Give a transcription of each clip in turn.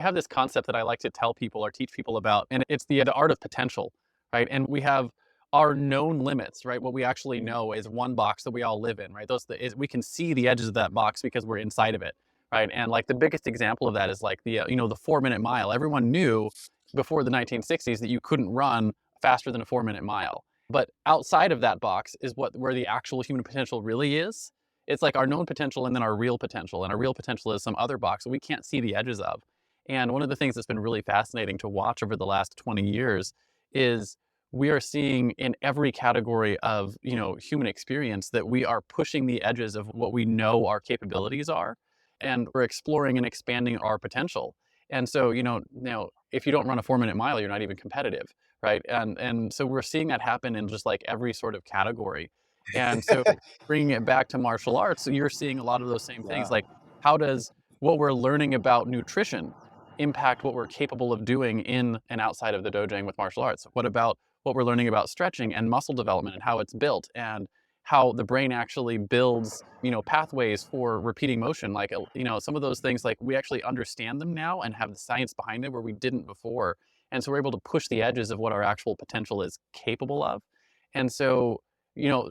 I have this concept that I like to tell people or teach people about, and it's the art of potential, right? And we have our known limits, right? What we actually know is one box that we all live in, right? We can see the edges of that box because we're inside of it, right? And like the biggest example of that is like the 4 minute mile. Everyone knew before the 1960s that you couldn't run faster than a 4 minute mile. But outside of that box is where the actual human potential really is. It's like our known potential and then our real potential. And our real potential is some other box that we can't see the edges of. And one of the things that's been really fascinating to watch over the last 20 years is we are seeing in every category of, human experience that we are pushing the edges of what we know our capabilities are, and we're exploring and expanding our potential. And so, now if you don't run a 4 minute mile, you're not even competitive, right? And so we're seeing that happen in just like every sort of category. And so bringing it back to martial arts, so you're seeing a lot of those same things. Yeah. Like, how does what we're learning about nutrition impact what we're capable of doing in and outside of the dojang with martial arts? What about what we're learning about stretching and muscle development and how it's built, and how the brain actually builds, pathways for repeating motion? Like, some of those things, like we actually understand them now and have the science behind it where we didn't before. And so we're able to push the edges of what our actual potential is capable of. And so,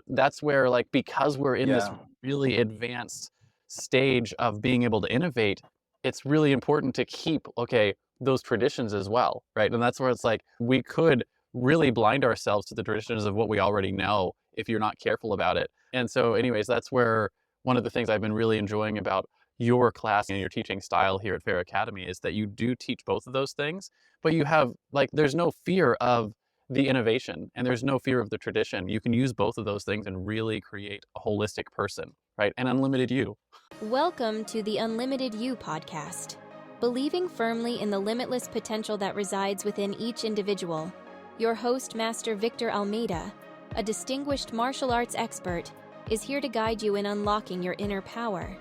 that's where, like, because we're in this Yeah. really advanced stage of being able to innovate, it's really important to keep, okay, those traditions as well, right? And that's where it's like we could really blind ourselves to the traditions of what we already know if you're not careful about it. And so, anyways, that's where one of the things I've been really enjoying about your class and your teaching style here at Fera Academy is that you do teach both of those things, but you have, like, there's no fear of the innovation and there's no fear of the tradition. You can use both of those things and really create a holistic person, right? An unlimited you. Welcome to the Unlimited You podcast. Believing firmly in the limitless potential that resides within each individual, your host, Master Victor Almeida, a distinguished martial arts expert, is here to guide you in unlocking your inner power.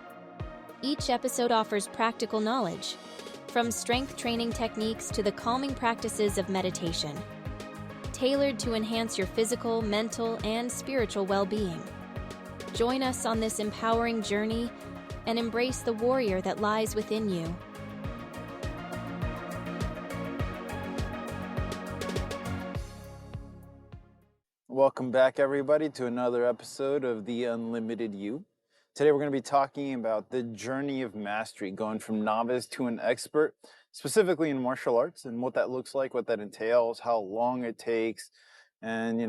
Each episode offers practical knowledge, from strength training techniques to the calming practices of meditation, tailored to enhance your physical, mental, and spiritual well-being. Join us on this empowering journey and embrace the warrior that lies within you. Welcome back, everybody, to another episode of The Unlimited You. Today, we're going to be talking about the journey of mastery, going from novice to an expert, specifically in martial arts, and what that looks like, what that entails, how long it takes, and,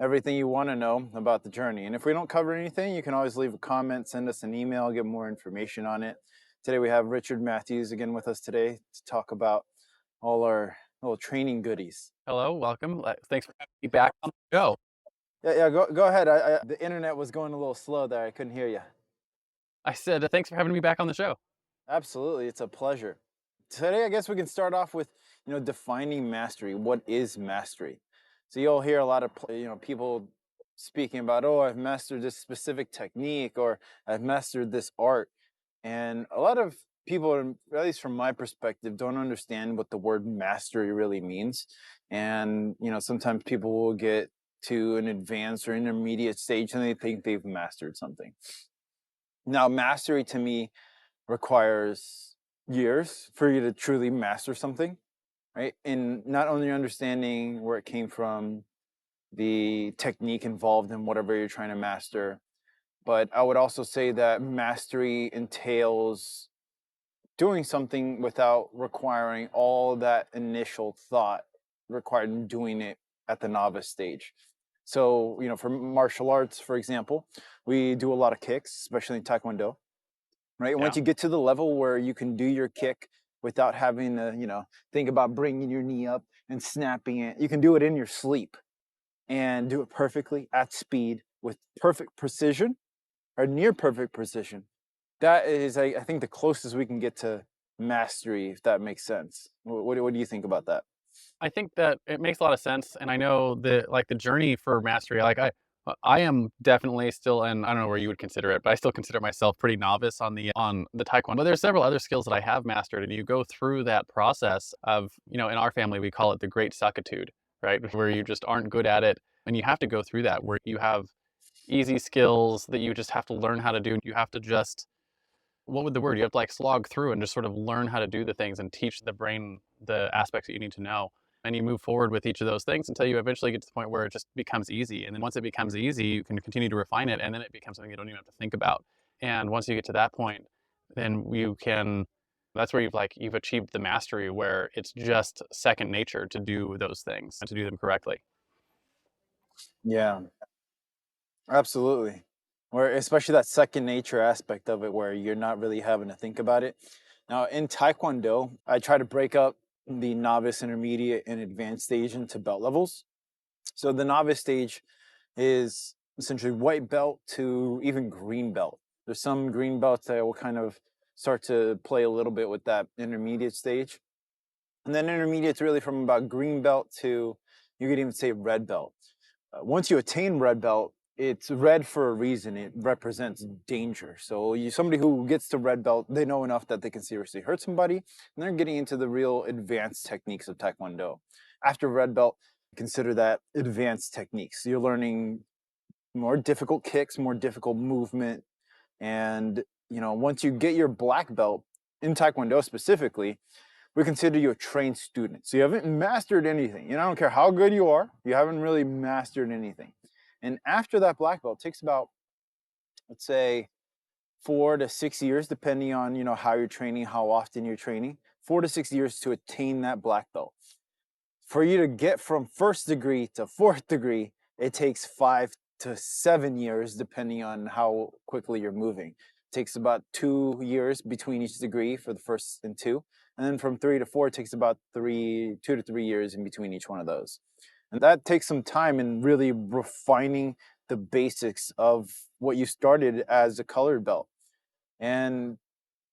everything you want to know about the journey. And if we don't cover anything, you can always leave a comment, send us an email, get more information on it. Today, we have Richard Matthews again with us today to talk about all our little training goodies. Hello, welcome. Thanks for having me back on the show. Yeah, go ahead. The internet was going a little slow there. I couldn't hear you. I said, thanks for having me back on the show. Absolutely, it's a pleasure. Today, I guess we can start off with, defining mastery. What is mastery? So you'll hear a lot of, people speaking about, oh, I've mastered this specific technique, or I've mastered this art. And a lot of people, at least from my perspective, don't understand what the word mastery really means. And, sometimes people will get to an advanced or intermediate stage and they think they've mastered something. Now, mastery to me requires years for you to truly master something, right? And not only understanding where it came from, the technique involved in whatever you're trying to master, but I would also say that mastery entails doing something without requiring all that initial thought required in doing it at the novice stage. So, for martial arts, for example, we do a lot of kicks, especially in Taekwondo, right? Yeah. Once you get to the level where you can do your kick without having to, think about bringing your knee up and snapping it, you can do it in your sleep and do it perfectly at speed with perfect precision or near perfect precision. That is, I think, the closest we can get to mastery, if that makes sense. What do you think about that? I think that it makes a lot of sense, and I know the journey for mastery. Like I am definitely still, and I don't know where you would consider it, but I still consider myself pretty novice on the taekwondo. But there's several other skills that I have mastered, and you go through that process of, in our family we call it the great suckitude, right? Where you just aren't good at it, and you have to go through that, where you have easy skills that you just have to learn how to do. You have to just what would the word? You have to like slog through and just sort of learn how to do the things and teach the brain the aspects that you need to know. And you move forward with each of those things until you eventually get to the point where it just becomes easy. And then once it becomes easy, you can continue to refine it, and then it becomes something you don't even have to think about. And once you get to that point, then you can, that's where you've achieved the mastery where it's just second nature to do those things and to do them correctly. Yeah, absolutely. Where especially that second nature aspect of it where you're not really having to think about it. Now in Taekwondo, I try to break up the novice, intermediate, and advanced stage into belt levels. So the novice stage is essentially white belt to even green belt. There's some green belts that will kind of start to play a little bit with that intermediate stage. And then intermediate's really from about green belt to, you could even say red belt. Once you attain red belt, it's red for a reason. It represents danger. So somebody who gets to red belt, they know enough that they can seriously hurt somebody, and they're getting into the real advanced techniques of Taekwondo. After red belt, consider that advanced techniques. You're learning more difficult kicks, more difficult movement, and once you get your black belt in Taekwondo specifically, we consider you a trained student. So you haven't mastered anything. I don't care how good you are, you haven't really mastered anything. And after that black belt, it takes about, let's say, 4 to 6 years, depending on how you're training, how often you're training. 4 to 6 years to attain that black belt. For you to get from first degree to fourth degree, it takes 5 to 7 years, depending on how quickly you're moving. It takes about 2 years between each degree for the first and two. And then from 3 to 4, it takes about 2 to 3 years in between each one of those. And that takes some time in really refining the basics of what you started as a colored belt. And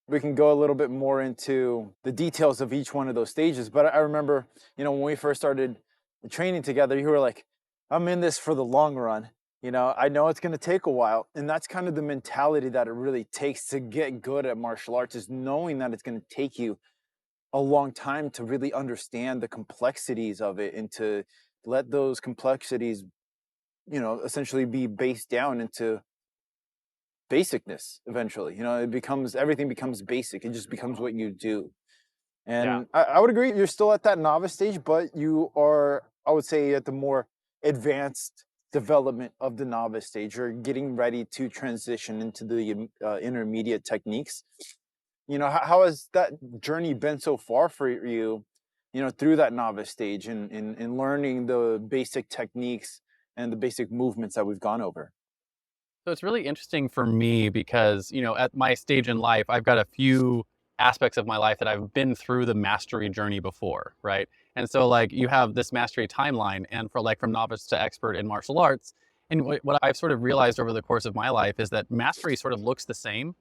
we can go a little bit more into the details of each one of those stages. But I remember, when we first started training together, you were like, I'm in this for the long run. I know it's going to take a while. And that's kind of the mentality that it really takes to get good at martial arts, is knowing that it's going to take you a long time to really understand the complexities of it, and to let those complexities, essentially be based down into basicness eventually. Everything becomes basic. It just becomes what you do. Yeah. And I would agree, you're still at that novice stage, but you are, I would say, at the more advanced development of the novice stage. You're getting ready to transition into the intermediate techniques. How has that journey been so far for you, through that novice stage, and in learning the basic techniques and the basic movements that we've gone over? So it's really interesting for me because, at my stage in life, I've got a few aspects of my life that I've been through the mastery journey before, right? And so like you have this mastery timeline, and for like from novice to expert in martial arts. And what I've sort of realized over the course of my life is that mastery sort of looks the same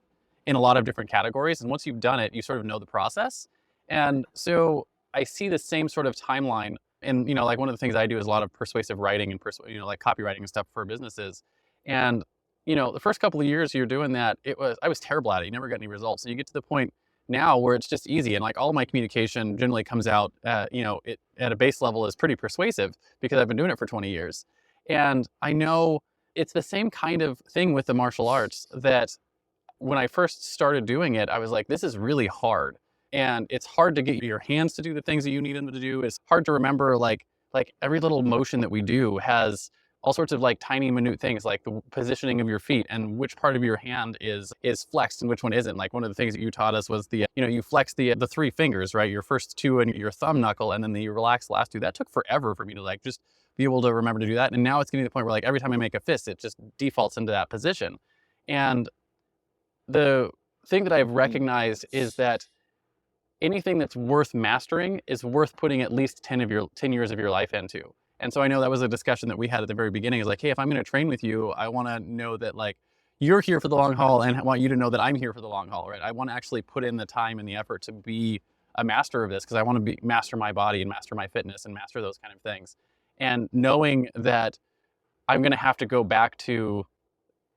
in a lot of different categories. And once you've done it, you sort of know the process. And so I see the same sort of timeline. And, like one of the things I do is a lot of persuasive writing and, like copywriting and stuff for businesses. And, the first couple of years you're doing that, I was terrible at it. You never got any results. And you get to the point now where it's just easy. And like all of my communication generally comes out, it at a base level is pretty persuasive because I've been doing it for 20 years. And I know it's the same kind of thing with the martial arts, that when I first started doing it, I was like, this is really hard. And it's hard to get your hands to do the things that you need them to do. It's hard to remember like every little motion that we do has all sorts of like tiny minute things, like the positioning of your feet and which part of your hand is flexed and which one isn't. Like one of the things that you taught us was you flex the three fingers, right? Your first two and your thumb knuckle, and then you relax the last two. That took forever for me to like just be able to remember to do that. And now it's getting to the point where like every time I make a fist, it just defaults into that position. And the thing that I've recognized is that anything that's worth mastering is worth putting at least 10 years of your life into. And so I know that was a discussion that we had at the very beginning, is like, hey, if I'm going to train with you, I want to know that like you're here for the long haul, and I want you to know that I'm here for the long haul, right? I want to actually put in the time and the effort to be a master of this, because I want to master my body and master my fitness and master those kind of things. And knowing that I'm going to have to go back to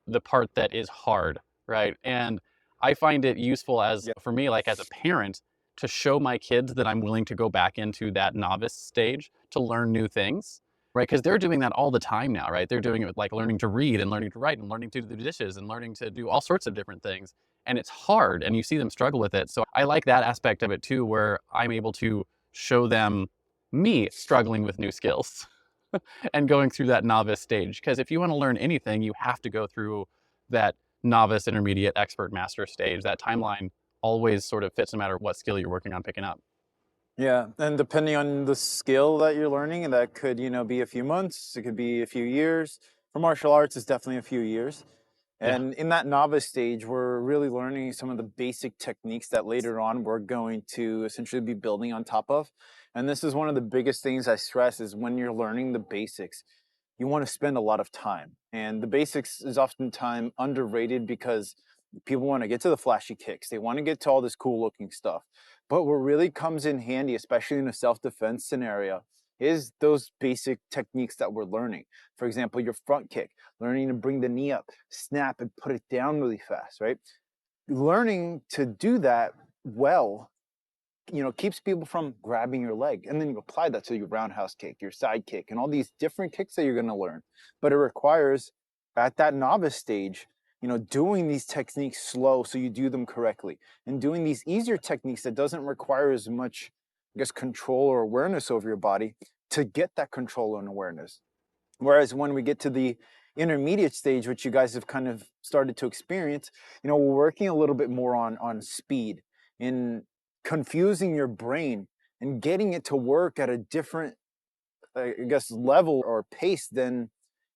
the part that is hard, right? And I find it useful for me, like as a parent, to show my kids that I'm willing to go back into that novice stage to learn new things, right? Because they're doing that all the time now, right? They're doing it with like learning to read and learning to write and learning to do the dishes and learning to do all sorts of different things. and it's hard, and you see them struggle with it. So I like that aspect of it too, where I'm able to show them me struggling with new skills and going through that novice stage. Because if you want to learn anything, you have to go through that novice, intermediate, expert, master stage. That timeline always sort of fits no matter what skill you're working on picking up. Yeah, and depending on the skill that you're learning, and that could, be a few months, it could be a few years. For martial arts, it's definitely a few years. Yeah. And in that novice stage, we're really learning some of the basic techniques that later on we're going to essentially be building on top of. And this is one of the biggest things I stress is when you're learning the basics, you want to spend a lot of time. And the basics is oftentimes underrated because people want to get to the flashy kicks. They want to get to all this cool looking stuff. But what really comes in handy, especially in a self-defense scenario, is those basic techniques that we're learning. For example, your front kick, learning to bring the knee up, snap and put it down really fast, right? Learning to do that well, keeps people from grabbing your leg. And then you apply that to your roundhouse kick, your side kick, and all these different kicks that you're going to learn. But it requires, at that novice stage, doing these techniques slow so you do them correctly, and doing these easier techniques that doesn't require as much, I guess, control or awareness over your body to get that control and awareness. Whereas when we get to the intermediate stage, which you guys have kind of started to experience, we're working a little bit more on speed, in confusing your brain and getting it to work at a different, I guess, level or pace than,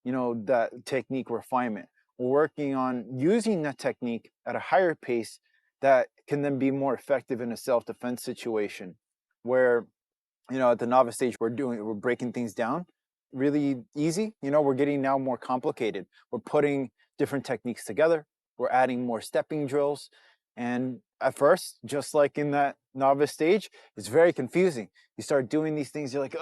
that technique refinement. We're working on using that technique at a higher pace that can then be more effective in a self-defense situation where, at the novice stage, we're breaking things down really easy. We're getting now more complicated. We're putting different techniques together. We're adding more stepping drills. And at first, just like in that novice stage, it's very confusing. You start doing these things, you're like,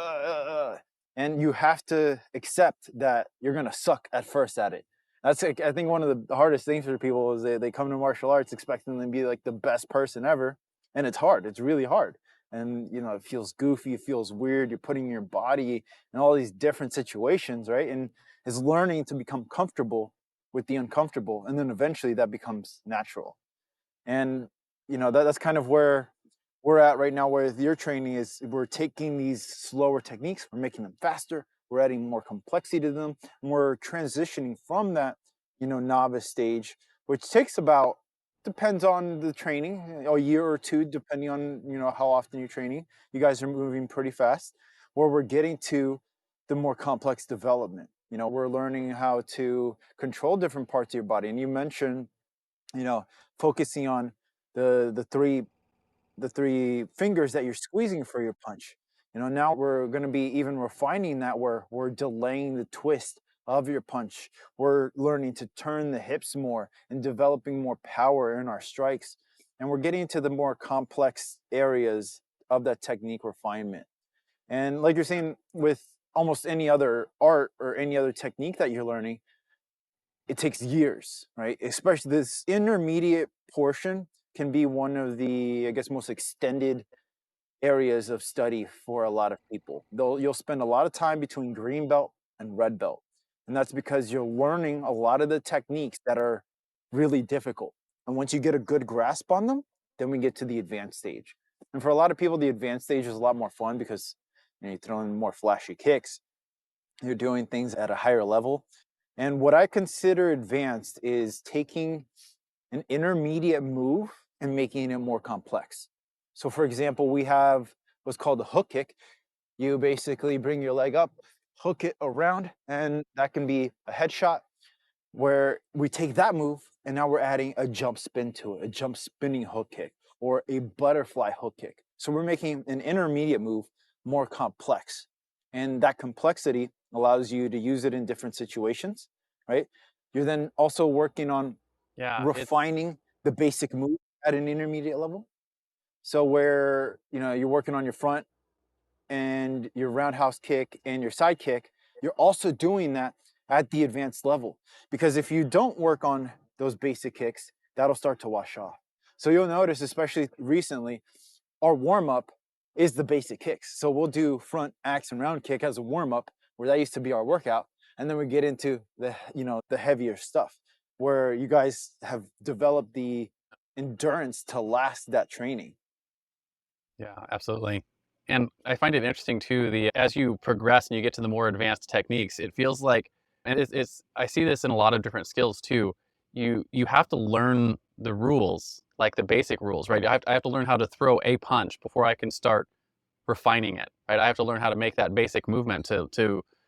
and you have to accept that you're gonna suck at first at it. That's like, I think one of the hardest things for people is they come to martial arts expecting them to be like the best person ever. And it's hard. It's really hard. And it feels goofy, it feels weird. You're putting your body in all these different situations, right? And is learning to become comfortable with the uncomfortable, and then eventually that becomes natural. And that's kind of where we're at right now, where your training is, we're taking these slower techniques, we're making them faster, we're adding more complexity to them, and we're transitioning from that novice stage, which takes about, depends on the training, a year or two, depending on how often you're training. You guys are moving pretty fast, where we're getting to the more complex development. We're learning how to control different parts of your body. And you mentioned, you know focusing on the three fingers that you're squeezing for your punch. Now we're going to be even refining that, where we're delaying the twist of your punch. We're learning to turn the hips more and developing more power in our strikes. And we're getting to the more complex areas of that technique refinement. And like you're saying, with almost any other art or any other technique that you're learning, it takes years, right? Especially this intermediate portion can be one of the, I guess, most extended areas of study for a lot of people. You'll spend a lot of time between green belt and red belt. And that's because you're learning a lot of the techniques that are really difficult. And once you get a good grasp on them, then we get to the advanced stage. And for a lot of people, the advanced stage is a lot more fun because you're throwing more flashy kicks, you're doing things at a higher level. And what I consider advanced is taking an intermediate move and making it more complex. So, for example, we have what's called a hook kick. You basically bring your leg up, hook it around, and that can be a headshot, where we take that move and now we're adding a jump spin to it, a jump spinning hook kick, or a butterfly hook kick. So we're making an intermediate move more complex. And that complexity allows you to use it in different situations, right? You're then also working on Yeah, it's refining the basic move at an intermediate level. So where, you're working on your front and your roundhouse kick and your side kick, you're also doing that at the advanced level. Because if you don't work on those basic kicks, that'll start to wash off. So you'll notice, especially recently, our warm up is the basic kicks. So we'll do front axe and round kick as a warm up, where that used to be our workout. And then we get into the heavier stuff, where you guys have developed the endurance to last that training. Yeah, absolutely. And I find it interesting too, as you progress and you get to the more advanced techniques, it feels like, and it's I see this in a lot of different skills too. You have to learn the rules, like the basic rules, right? I have to learn how to throw a punch before I can start refining it, right? I have to learn how to make that basic movement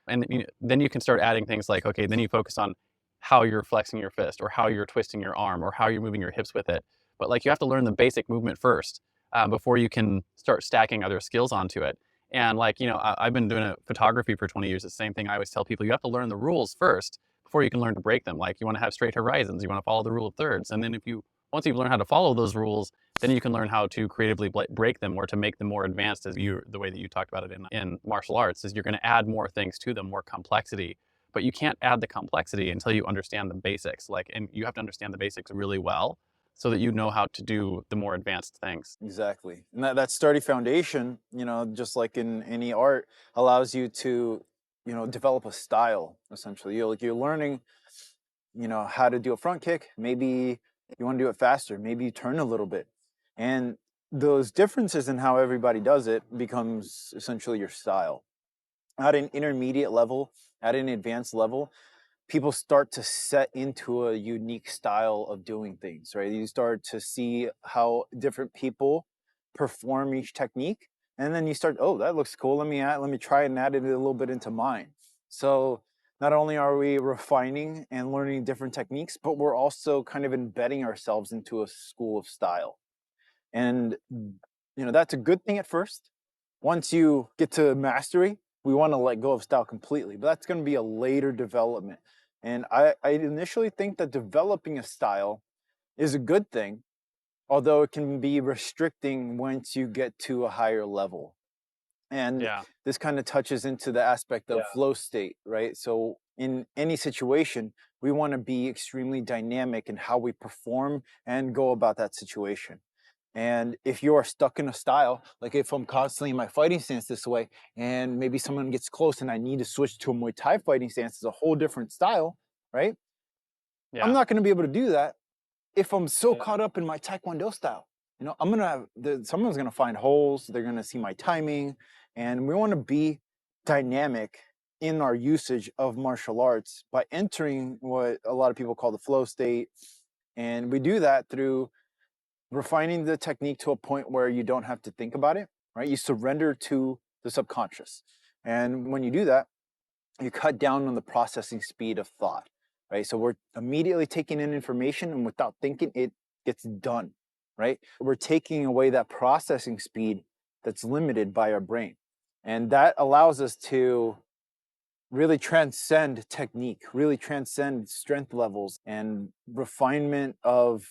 and then you can start adding things like, okay, then you focus on how you're flexing your fist or how you're twisting your arm or how you're moving your hips with it. But like you have to learn the basic movement first before you can start stacking other skills onto it. And like, I've been doing photography for 20 years. The same thing I always tell people, you have to learn the rules first before you can learn to break them. Like you want to have straight horizons, you want to follow the rule of thirds. And then once you've learned how to follow those rules, then you can learn how to creatively break them or to make them more advanced the way that you talked about it in martial arts is you're going to add more things to them, more complexity. But you can't add the complexity until you understand the basics. And you have to understand the basics really well so that you know how to do the more advanced things. Exactly. And that sturdy foundation, just like in any art, allows you to, develop a style essentially. You're learning, how to do a front kick. Maybe you want to do it faster. Maybe you turn a little bit. And those differences in how everybody does it becomes essentially your style. At an intermediate level, at an advanced level, people start to set into a unique style of doing things, right? You start to see how different people perform each technique, and then you start, oh, that looks cool. Let me try and add it a little bit into mine. So not only are we refining and learning different techniques, but we're also kind of embedding ourselves into a school of style. And that's a good thing at first. Once you get to mastery, we want to let go of style completely, but that's going to be a later development. And I initially think that developing a style is a good thing, although it can be restricting once you get to a higher level. And Yeah. this kind of touches into the aspect of flow state, right? So in any situation, we want to be extremely dynamic in how we perform and go about that situation. And if you are stuck in a style, like if I'm constantly in my fighting stance this way, and maybe someone gets close and I need to switch to a Muay Thai fighting stance, it's a whole different style, right? I'm Yeah. not going to be able to do that if I'm so caught up in my Taekwondo style. I'm going to someone's going to find holes, they're going to see my timing, and we want to be dynamic in our usage of martial arts by entering what a lot of people call the flow state. And we do that through refining the technique to a point where you don't have to think about it, right? You surrender to the subconscious. And when you do that, you cut down on the processing speed of thought, right? So we're immediately taking in information and without thinking, it gets done, right? We're taking away that processing speed that's limited by our brain. And that allows us to really transcend technique, really transcend strength levels and refinement of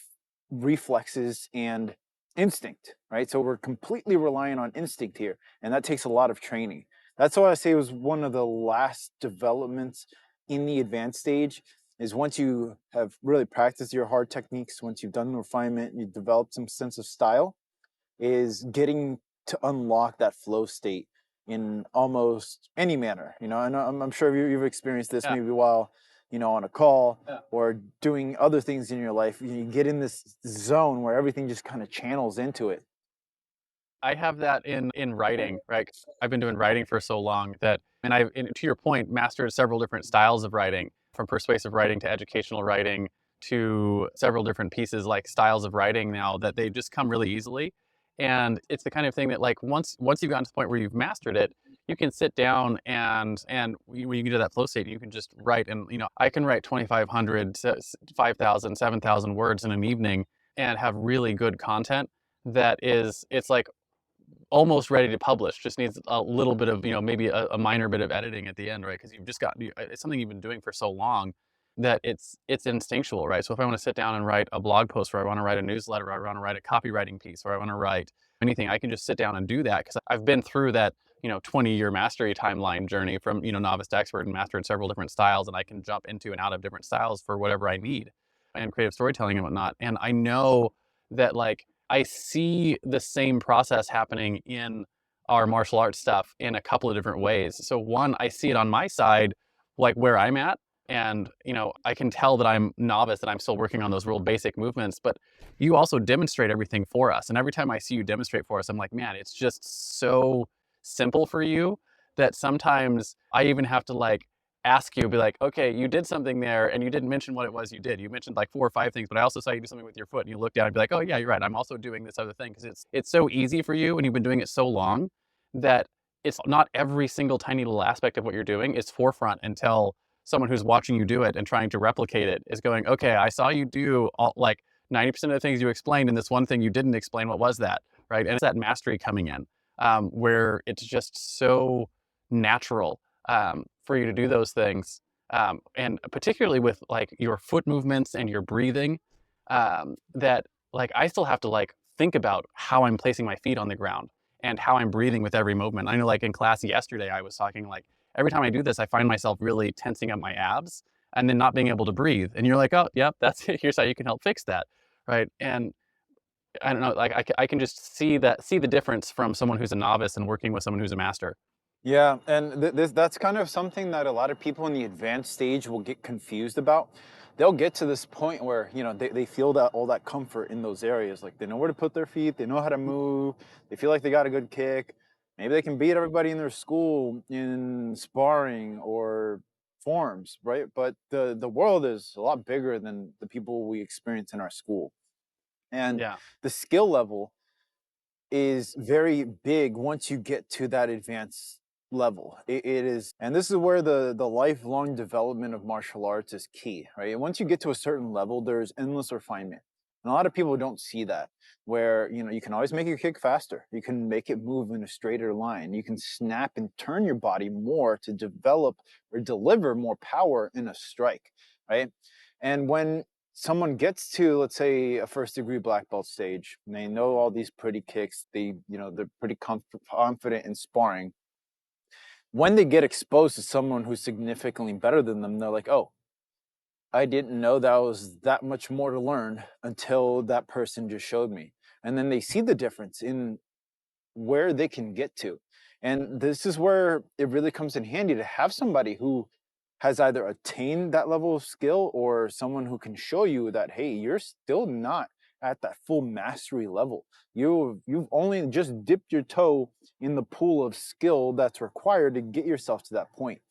reflexes and instinct, right? So we're completely relying on instinct here, and that takes a lot of training. That's why I say it was one of the last developments in the advanced stage is once you have really practiced your hard techniques, once you've done refinement, you've developed some sense of style, is getting to unlock that flow state in almost any manner. And I'm sure you've experienced this Yeah. maybe while, on a call or doing other things in your life. You get in this zone where everything just kind of channels into it. I have that in writing, right? I've been doing writing for so long and to your point, mastered several different styles of writing, from persuasive writing to educational writing to several different pieces like styles of writing now that they just come really easily. And it's the kind of thing that like once you've gotten to the point where you've mastered it, you can sit down and when you get to that flow state, you can just write. And I can write 2,500, 5,000, 7,000 words in an evening and have really good content it's like almost ready to publish, just needs a little bit of, maybe a minor bit of editing at the end, right? Because it's something you've been doing for so long that it's instinctual, right? So if I want to sit down and write a blog post, or I want to write a newsletter, or I want to write a copywriting piece, or I want to write anything, I can just sit down and do that because I've been through that, 20-year mastery timeline journey from, novice to expert and mastered several different styles, and I can jump into and out of different styles for whatever I need and creative storytelling and whatnot. And I know that like I see the same process happening in our martial arts stuff in a couple of different ways. So one, I see it on my side, like where I'm at, And, I can tell that I'm novice, that I'm still working on those real basic movements, but you also demonstrate everything for us. And every time I see you demonstrate for us, I'm like, man, it's just so simple for you that sometimes I even have to like ask you, be like, okay, you did something there and you didn't mention what it was you did. You mentioned like 4 or 5 things, but I also saw you do something with your foot, and you look down and be like, oh yeah, you're right. I'm also doing this other thing, because it's so easy for you and you've been doing it so long that it's not every single tiny little aspect of what you're doing is forefront until someone who's watching you do it and trying to replicate it is going, okay, I saw you do all, like 90% of the things you explained, and this one thing you didn't explain, what was that? Right. And it's that mastery coming in, where it's just so natural, for you to do those things. And particularly with like your foot movements and your breathing, that like I still have to like think about how I'm placing my feet on the ground and how I'm breathing with every movement. I know like in class yesterday, I was talking like, every time I do this, I find myself really tensing up my abs and then not being able to breathe. And you're like, oh, yep, that's it. Here's how you can help fix that. Right. And I don't know, like I can just see the difference from someone who's a novice and working with someone who's a master. Yeah, and that's kind of something that a lot of people in the advanced stage will get confused about. They'll get to this point where, they feel that all that comfort in those areas. Like they know where to put their feet, they know how to move, they feel like they got a good kick. Maybe they can beat everybody in their school in sparring or forms, right? But the world is a lot bigger than the people we experience in our school. And Yeah. the skill level is very big once you get to that advanced level. It is, and this is where the lifelong development of martial arts is key, right? And once you get to a certain level, there's endless refinement. And a lot of people don't see that, where you can always make your kick faster. You can make it move in a straighter line. You can snap and turn your body more to develop or deliver more power in a strike, right? And when someone gets to, let's say, a first degree black belt stage, and they know all these pretty kicks, they're pretty confident in sparring. When they get exposed to someone who's significantly better than them, they're like, oh, I didn't know that was that much more to learn until that person just showed me. And then they see the difference in where they can get to. And this is where it really comes in handy to have somebody who has either attained that level of skill, or someone who can show you that, hey, you're still not at that full mastery level. You've only just dipped your toe in the pool of skill that's required to get yourself to that point.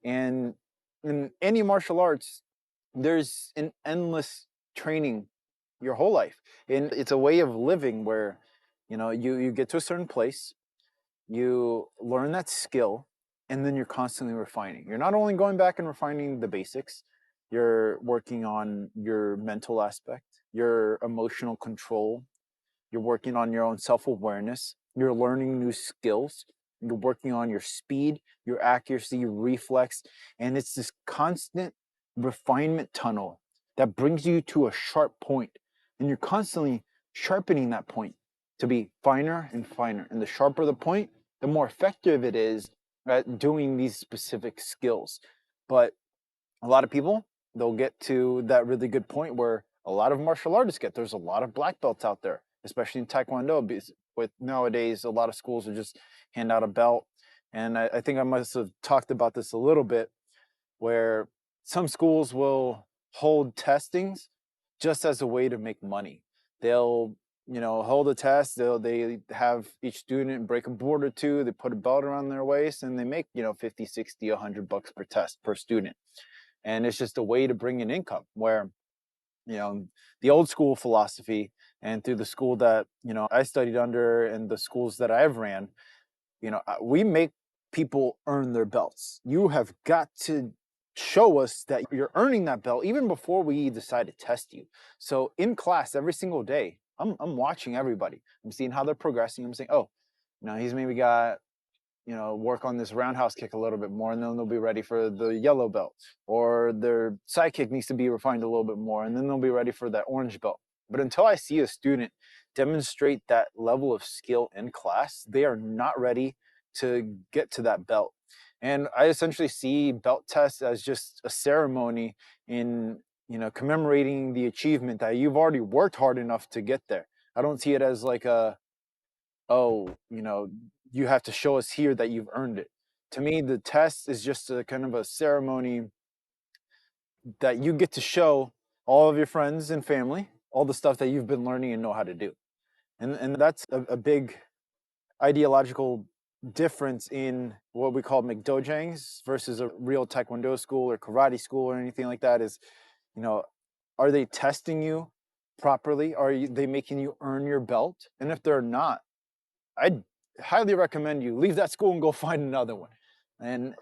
And in any martial arts, there's an endless training your whole life. And it's a way of living where, you get to a certain place, you learn that skill, and then you're constantly refining. You're not only going back and refining the basics, you're working on your mental aspect, your emotional control, you're working on your own self-awareness, you're learning new skills, you're working on your speed, your accuracy, your reflex, and it's this constant refinement tunnel that brings you to a sharp point, and you're constantly sharpening that point to be finer and finer. And the sharper the point, the more effective it is at doing these specific skills. But a lot of people, they'll get to that really good point where a lot of martial artists get. There's a lot of black belts out there, especially in Taekwondo, because with nowadays a lot of schools are just hand out a belt. And I think I must have talked about this a little bit, where some schools will hold testings just as a way to make money. They'll, hold a test. They have each student break a board or two. They put a belt around their waist, and they make 50, 60, $100 per test per student. And it's just a way to bring in income. Where, the old school philosophy, and through the school that I studied under, and the schools that I've ran, we make people earn their belts. You have got to show us that you're earning that belt even before we decide to test you. So in class every single day, I'm watching everybody. I'm seeing how they're progressing. I'm saying, oh, he's maybe got, work on this roundhouse kick a little bit more, and then they'll be ready for the yellow belt. Or their side kick needs to be refined a little bit more, and then they'll be ready for that orange belt. But until I see a student demonstrate that level of skill in class, they are not ready to get to that belt. And I essentially see belt tests as just a ceremony in, commemorating the achievement that you've already worked hard enough to get there. I don't see it as like a, oh, you have to show us here that you've earned it. To me, the test is just a kind of a ceremony that you get to show all of your friends and family all the stuff that you've been learning and know how to do. And that's a big ideological difference in what we call McDojangs versus a real Taekwondo school or karate school or anything like that. Is, you know, are they testing you properly? They making you earn your belt? And if they're not, I'd highly recommend you leave that school and go find another one. And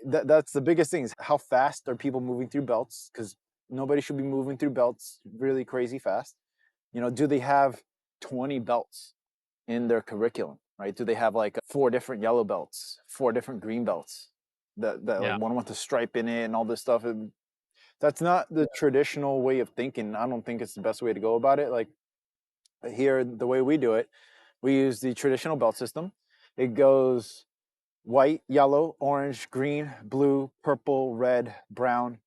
that's the biggest thing, is how fast are people moving through belts? Because nobody should be moving through belts really crazy fast. Do they have 20 belts in their curriculum, right? Do they have like 4 different yellow belts, 4 different green belts, that like Yeah. one with a stripe in it and all this stuff? And that's not the traditional way of thinking. I don't think it's the best way to go about it. Like here, the way we do it, we use the traditional belt system. It goes white, yellow, orange, green, blue, purple, red, brown,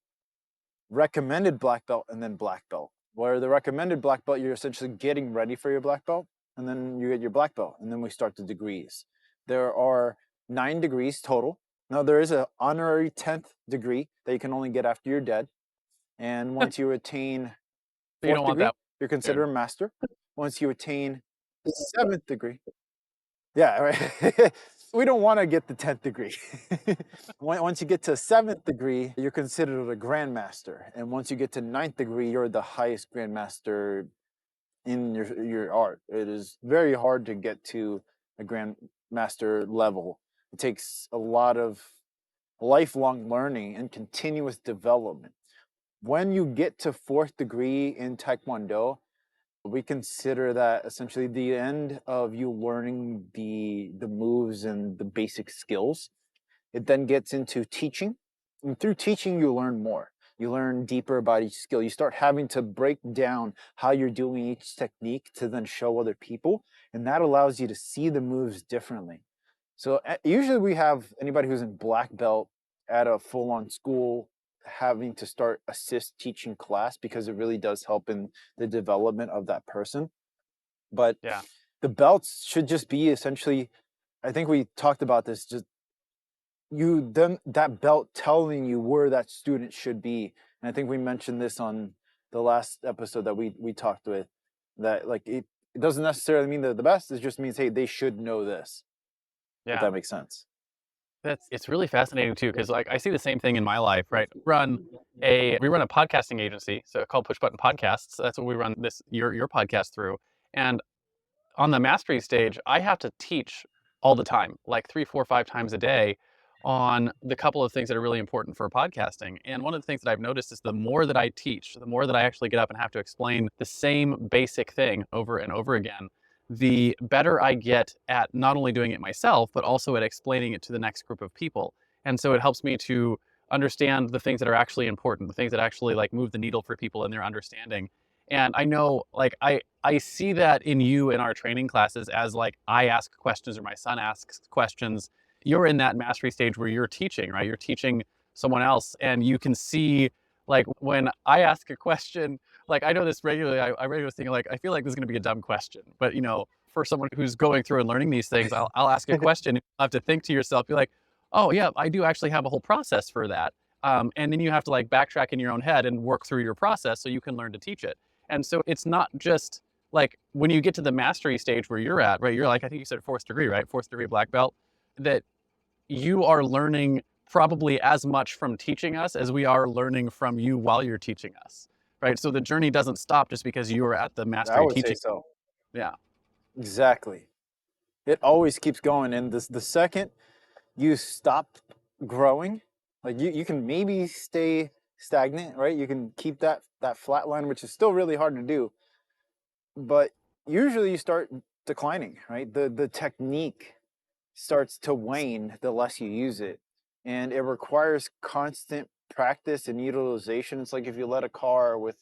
recommended black belt, and then black belt. Where the recommended black belt, you're essentially getting ready for your black belt, and then you get your black belt, and then we start the degrees. There are 9 degrees total. Now, there is an honorary 10th degree that you can only get after you're dead. And once you attain So you don't 4th want degree, that. you're Good. considered a master. Once you attain 7th degree, yeah, right. We don't want to get the 10th degree. Once you get to 7th degree, you're considered a grandmaster. And once you get to 9th degree, you're the highest grandmaster in your art. It is very hard to get to a grandmaster level. It takes a lot of lifelong learning and continuous development. When you get to 4th degree in Taekwondo, we consider that essentially the end of you learning the moves and the basic skills. It then gets into teaching, and through teaching you learn more. You learn deeper about each skill. You start having to break down how you're doing each technique to then show other people, and that allows you to see the moves differently. So usually we have anybody who's in black belt at a full-on school having to start assist teaching class, because it really does help in the development of that person. But Yeah. the belts should just be essentially, I think we talked about this, just you then that belt telling you where that student should be. And I think we mentioned this on the last episode that we talked with, that like it doesn't necessarily mean they're the best. It just means, hey, they should know this, if Yeah. that makes sense. It's really fascinating too, because like I see the same thing in my life, right? We run a podcasting agency, so called Push Button Podcasts. That's what we run this your podcast through. And on the mastery stage, I have to teach all the time, like 3, 4, 5 times a day, on the couple of things that are really important for podcasting. And one of the things that I've noticed is the more that I teach, the more that I actually get up and have to explain the same basic thing over and over again, the better I get at not only doing it myself, but also at explaining it to the next group of people. And so it helps me to understand the things that are actually important, the things that actually like move the needle for people in their understanding. And I know, like, I see that in you in our training classes, as like I ask questions or my son asks questions. You're in that mastery stage where you're teaching, right? You're teaching someone else, and you can see, like, when I ask a question, like I know this regularly. I regularly think like I feel like this is going to be a dumb question, but for someone who's going through and learning these things, I'll ask a question. You have to think to yourself, be like, oh yeah, I do actually have a whole process for that. And then you have to like backtrack in your own head and work through your process so you can learn to teach it. And so it's not just like when you get to the mastery stage where you're at, right? You're like, I think you said 4th degree, right? 4th degree black belt, that you are learning probably as much from teaching us as we are learning from you while you're teaching us, right? So the journey doesn't stop just because you are at the I mastery would say teaching. so. Yeah. Exactly. It always keeps going. And the second you stop growing, like you can maybe stay stagnant, right? You can keep that flat line, which is still really hard to do. But usually you start declining, right? The technique starts to wane the less you use it. And it requires constant practice and utilization. It's like if you let a car with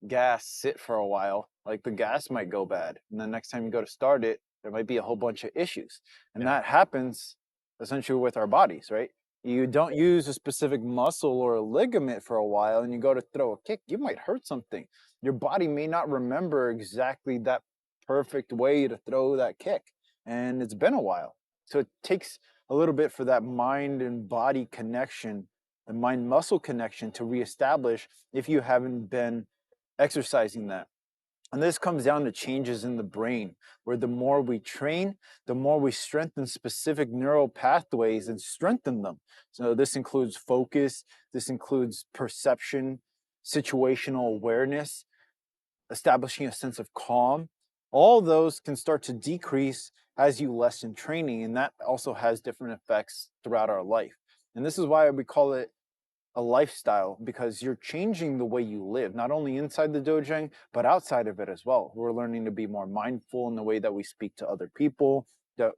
gas sit for a while, like the gas might go bad. And the next time you go to start it, there might be a whole bunch of issues. And Yeah. that happens essentially with our bodies, right? You don't use a specific muscle or a ligament for a while and you go to throw a kick, you might hurt something. Your body may not remember exactly that perfect way to throw that kick. And it's been a while. So it takes a little bit for that mind and body connection the mind muscle connection to reestablish if you haven't been exercising that. And this comes down to changes in the brain, where the more we train, the more we strengthen specific neural pathways and strengthen them. So this includes focus, this includes perception, situational awareness, establishing a sense of calm. All those can start to decrease as you lessen training, and that also has different effects throughout our life. And this is why we call it a lifestyle, because you're changing the way you live, not only inside the dojang, but outside of it as well. We're learning to be more mindful in the way that we speak to other people,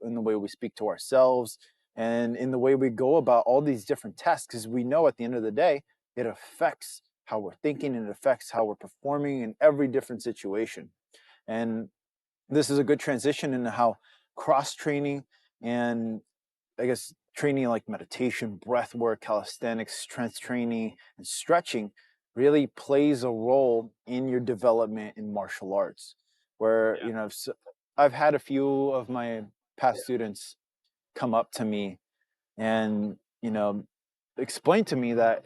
in the way we speak to ourselves, and in the way we go about all these different tasks, because we know at the end of the day, it affects how we're thinking, and it affects how we're performing in every different situation. And this is a good transition into how cross training and I guess training like meditation, breath work, calisthenics, strength training, and stretching really plays a role in your development in martial arts. Where, Yeah. I've had a few of my past students come up to me and, explain to me that,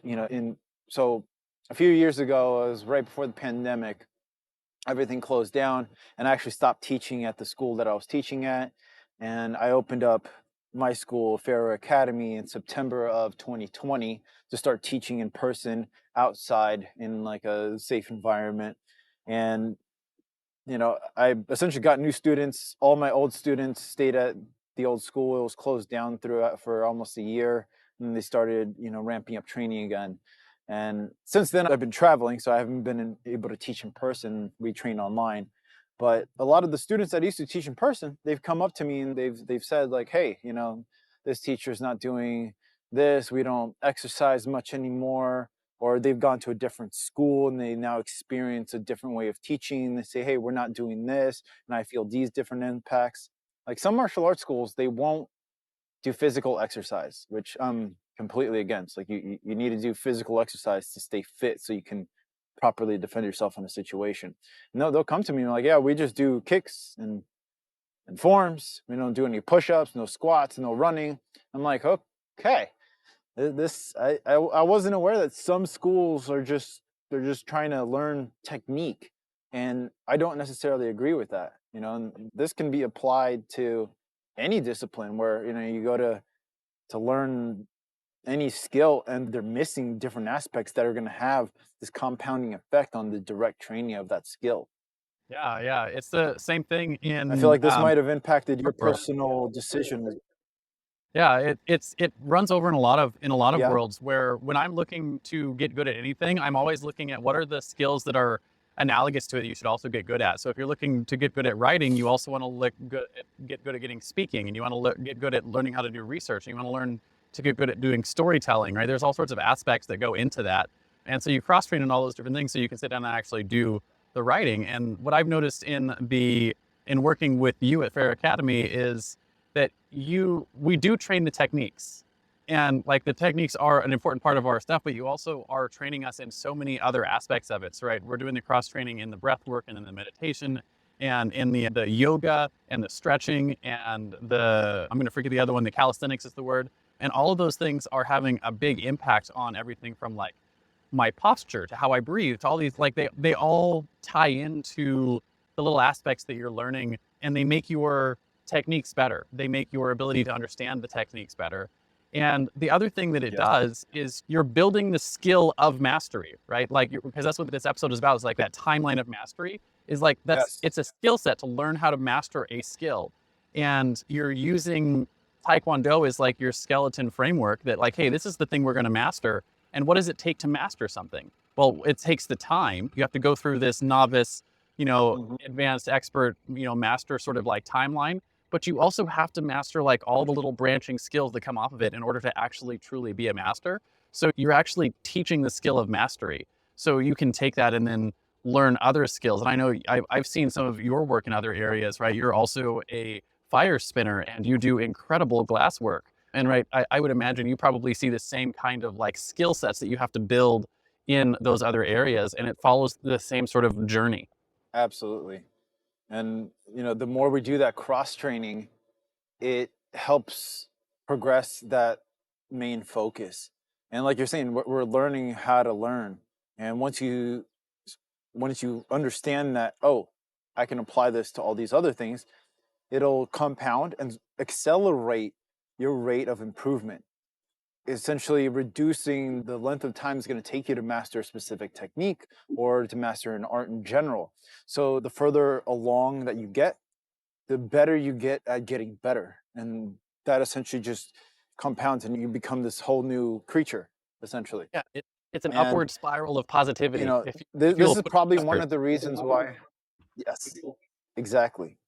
so a few years ago, it was right before the pandemic, everything closed down, and I actually stopped teaching at the school that I was teaching at, and I opened up my school, Fera Academy, in September of 2020 to start teaching in person outside in like a safe environment. And I essentially got new students. All my old students stayed at the old school. It was closed down throughout for almost a year, and they started, ramping up training again. And since then, I've been traveling, so I haven't been able to teach in person. We train online, but a lot of the students that I used to teach in person, they've come up to me and they've said like, "Hey, this teacher's not doing this. We don't exercise much anymore." Or they've gone to a different school and they now experience a different way of teaching. They say, "Hey, we're not doing this, and I feel these different impacts." Like some martial arts schools, they won't do physical exercise, which I'm completely against. Like you need to do physical exercise to stay fit so you can properly defend yourself in a situation. And they'll come to me and like, "Yeah, we just do kicks and forms. We don't do any push-ups, no squats, no running." I'm like, okay. This I wasn't aware that some schools they're just trying to learn technique, and I don't necessarily agree with that. And this can be applied to any discipline where you go to learn any skill, and they're missing different aspects that are going to have this compounding effect on the direct training of that skill. Yeah, yeah. It's the same thing I feel in like this might have impacted your art world. personal decision. Yeah, it runs over in a lot of Yeah, worlds where when I'm looking to get good at anything, I'm always looking at what are the skills that are analogous to it that you should also get good at. So if you're looking to get good at writing, you also want to get good at getting speaking, and you want to get good at learning how to do research, and you want to learn to get good at doing storytelling, right? There's all sorts of aspects that go into that. And so you cross train in all those different things so you can sit down and actually do the writing. And what I've noticed in working with you at Fair Academy is that we do train the techniques, and like the techniques are an important part of our stuff, but you also are training us in so many other aspects of it. So, right, we're doing the cross training in the breath work and in the meditation and in the yoga and the stretching and I'm going to forget the other one, the calisthenics is the word. And all of those things are having a big impact on everything from like my posture to how I breathe to all these, like they all tie into the little aspects that you're learning, and they make your techniques better. They make your ability to understand the techniques better. And the other thing that it yes, does is you're building the skill of mastery, right? Like, because that's what this episode is about, is like that timeline of mastery is like, yes, it's a skill set to learn how to master a skill. And you're using Taekwondo as like your skeleton framework that like, hey, this is the thing we're going to master. And what does it take to master something? Well, it takes the time. You have to go through this novice, hmm advanced expert, master sort of like timeline, but you also have to master like all the little branching skills that come off of it in order to actually truly be a master. So you're actually teaching the skill of mastery. So you can take that and then learn other skills. And I know I've seen some of your work in other areas, right? You're also a fire spinner and you do incredible glass work. And right, I would imagine you probably see the same kind of like skill sets that you have to build in those other areas. And it follows the same sort of journey. absolutely. And the more we do that cross training, it helps progress that main focus. And like you're saying, we're learning how to learn. And once you understand that, oh, I can apply this to all these other things, it'll compound and accelerate your rate of improvement, essentially reducing the length of time it's going to take you to master a specific technique or to master an art in general. So the further along that you get, the better you get at getting better. And that essentially just compounds and you become this whole new creature, essentially. Yeah, it's an And, upward spiral of positivity if this you'll is put it probably one together. of the reasons why, yes, exactly.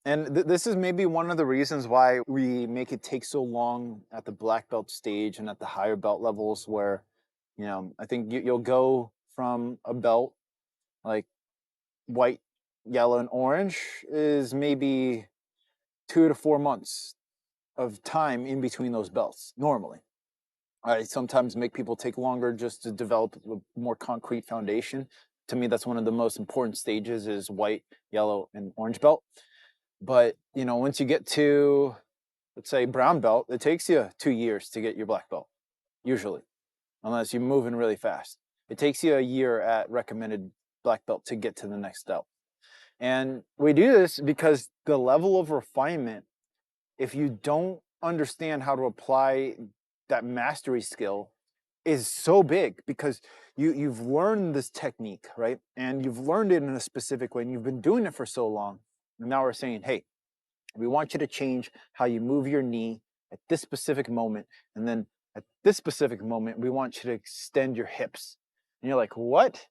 And this is maybe one of the reasons why we make it take so long at the black belt stage and at the higher belt levels, where, I think you'll go from a belt like white, yellow, and orange is maybe 2 to 4 months of time in between those belts normally. I sometimes make people take longer just to develop a more concrete foundation. To me, that's one of the most important stages is white, yellow, and orange belt. But, once you get to, let's say, brown belt, it takes you 2 years to get your black belt, usually, unless you're moving really fast. It takes you a year at recommended black belt to get to the next belt. And we do this because the level of refinement, if you don't understand how to apply that mastery skill, is so big, because you've learned this technique, right? And you've learned it in a specific way and you've been doing it for so long. And now we're saying, hey, we want you to change how you move your knee at this specific moment. And then at this specific moment, we want you to extend your hips. And you're like, what?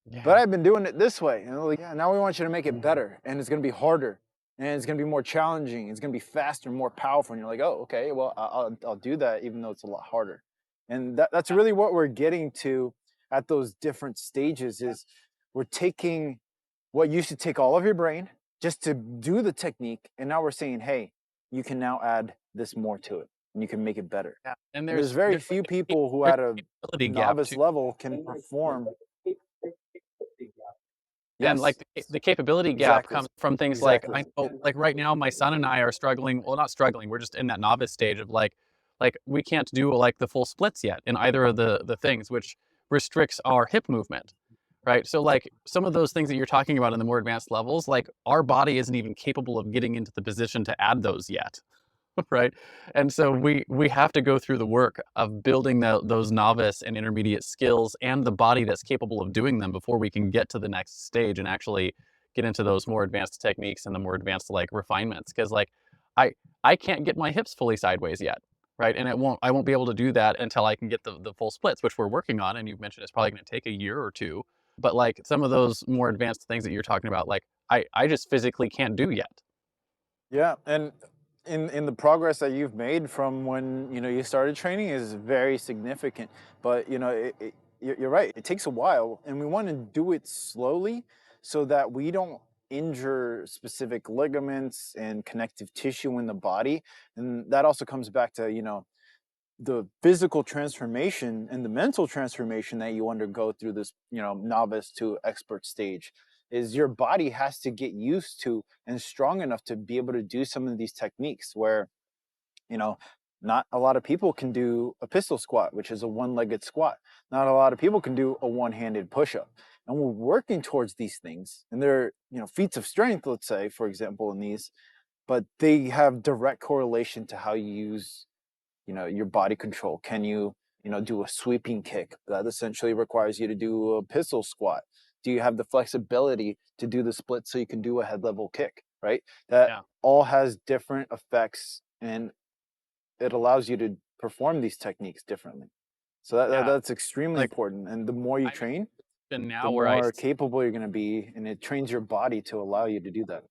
But Yeah. I've been doing it this way. And they're like, yeah, now we want you to make it better. And it's going to be harder. And it's going to be more challenging. It's going to be faster, more powerful. And you're like, oh, okay, well, I'll do that, even though it's a lot harder. And that's really what we're getting to at those different stages is we're taking what used to take all of your brain just to do the technique. And now we're saying, hey, you can now add this more to it and you can make it better. Yeah, and And there's there's very there's few people who there's at a a capability gap novice too. level can perform. And like Yes, the capability gap exactly. comes from things like Exactly. I know, like right now, my son and I are struggling. Well, not struggling. We're just in that novice stage of like we can't do like the full splits yet in either of the things, which restricts our hip movement, right? So like some of those things that you're talking about in the more advanced levels, like our body isn't even capable of getting into the position to add those yet. Right? And so we have to go through the work of building those novice and intermediate skills and the body that's capable of doing them before we can get to the next stage and actually get into those more advanced techniques and the more advanced like refinements. Because like I I can't get my hips fully sideways yet, right? And I won't be able to do that until I can get the full splits, which we're working on. And you've mentioned it's probably going to take a year or two. But like some of those more advanced things that you're talking about, like I just physically can't do yet. Yeah, and in the progress that you've made from when you started training is very significant. But you're right. It takes a while, and we want to do it slowly so that we don't injure specific ligaments and connective tissue in the body. And that also comes back to the physical transformation and the mental transformation that you undergo through this novice to expert stage. Is your body has to get used to and strong enough to be able to do some of these techniques where you know not a lot of people can do a pistol squat, which is a one-legged squat. Not a lot of people can do a one-handed push-up, and we're working towards these things, and they're feats of strength, let's say, for example, in these, but they have direct correlation to how you use your body control. Can you do a sweeping kick? That essentially requires you to do a pistol squat. Do you have the flexibility to do the split so you can do a head level kick, right? That Yeah. all has different effects, and it allows you to perform these techniques differently. So Yeah. that's extremely Like important, and the more you I'm in train, a position the now where more capable you're going to be, and it trains your body to allow you to do that.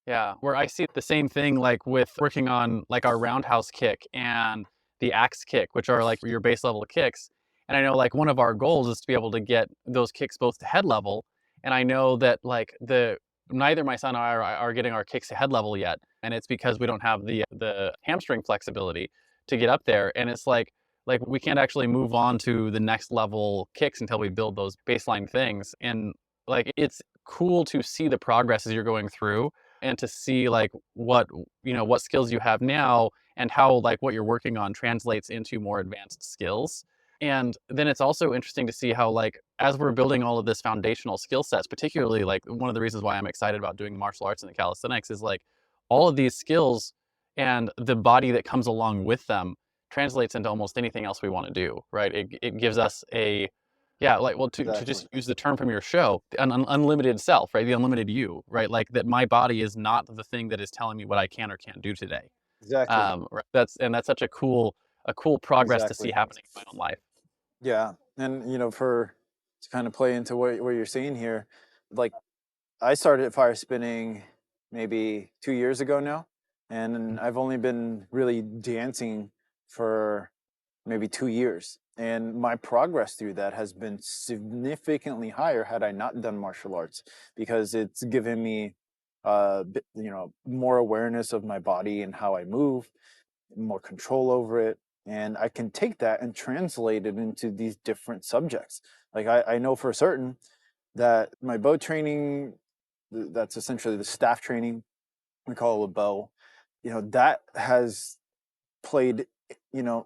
yeah, where I see the same thing like with working on like our roundhouse kick and the axe kick, which are like your base level kicks. And I know like one of our goals is to be able to get those kicks both to head level. And I know that like the neither my son or I are getting our kicks to head level yet, and it's because we don't have the hamstring flexibility to get up there. And it's like we can't actually move on to the next level kicks until we build those baseline things. And like it's cool to see the progress as you're going through, and to see like what skills you have now and how like what you're working on translates into more advanced skills. And then it's also interesting to see how like as we're building all of this foundational skill sets, particularly like one of the reasons why I'm excited about doing the martial arts and the calisthenics is like all of these skills and the body that comes along with them translates into almost anything else we want to do, right? It gives us a, yeah, like, well, to Exactly. just use the term from your show, the unlimited self, right? The unlimited you, right? Like that my body is not the thing that is telling me what I can or can't do today. Exactly. Right, that's such a cool progress to see Exactly. happening in my own life. Yeah. And, for to kind of play into what you're saying here, like I started fire spinning maybe 2 years ago now. And I've only been really dancing for maybe 2 years. And my progress through that has been significantly higher had I not done martial arts because it's given me, more awareness of my body and how I move, more control over it. And I can take that and translate it into these different subjects. Like I know for certain that my bow training, that's essentially the staff training, we call it a bow, that has played,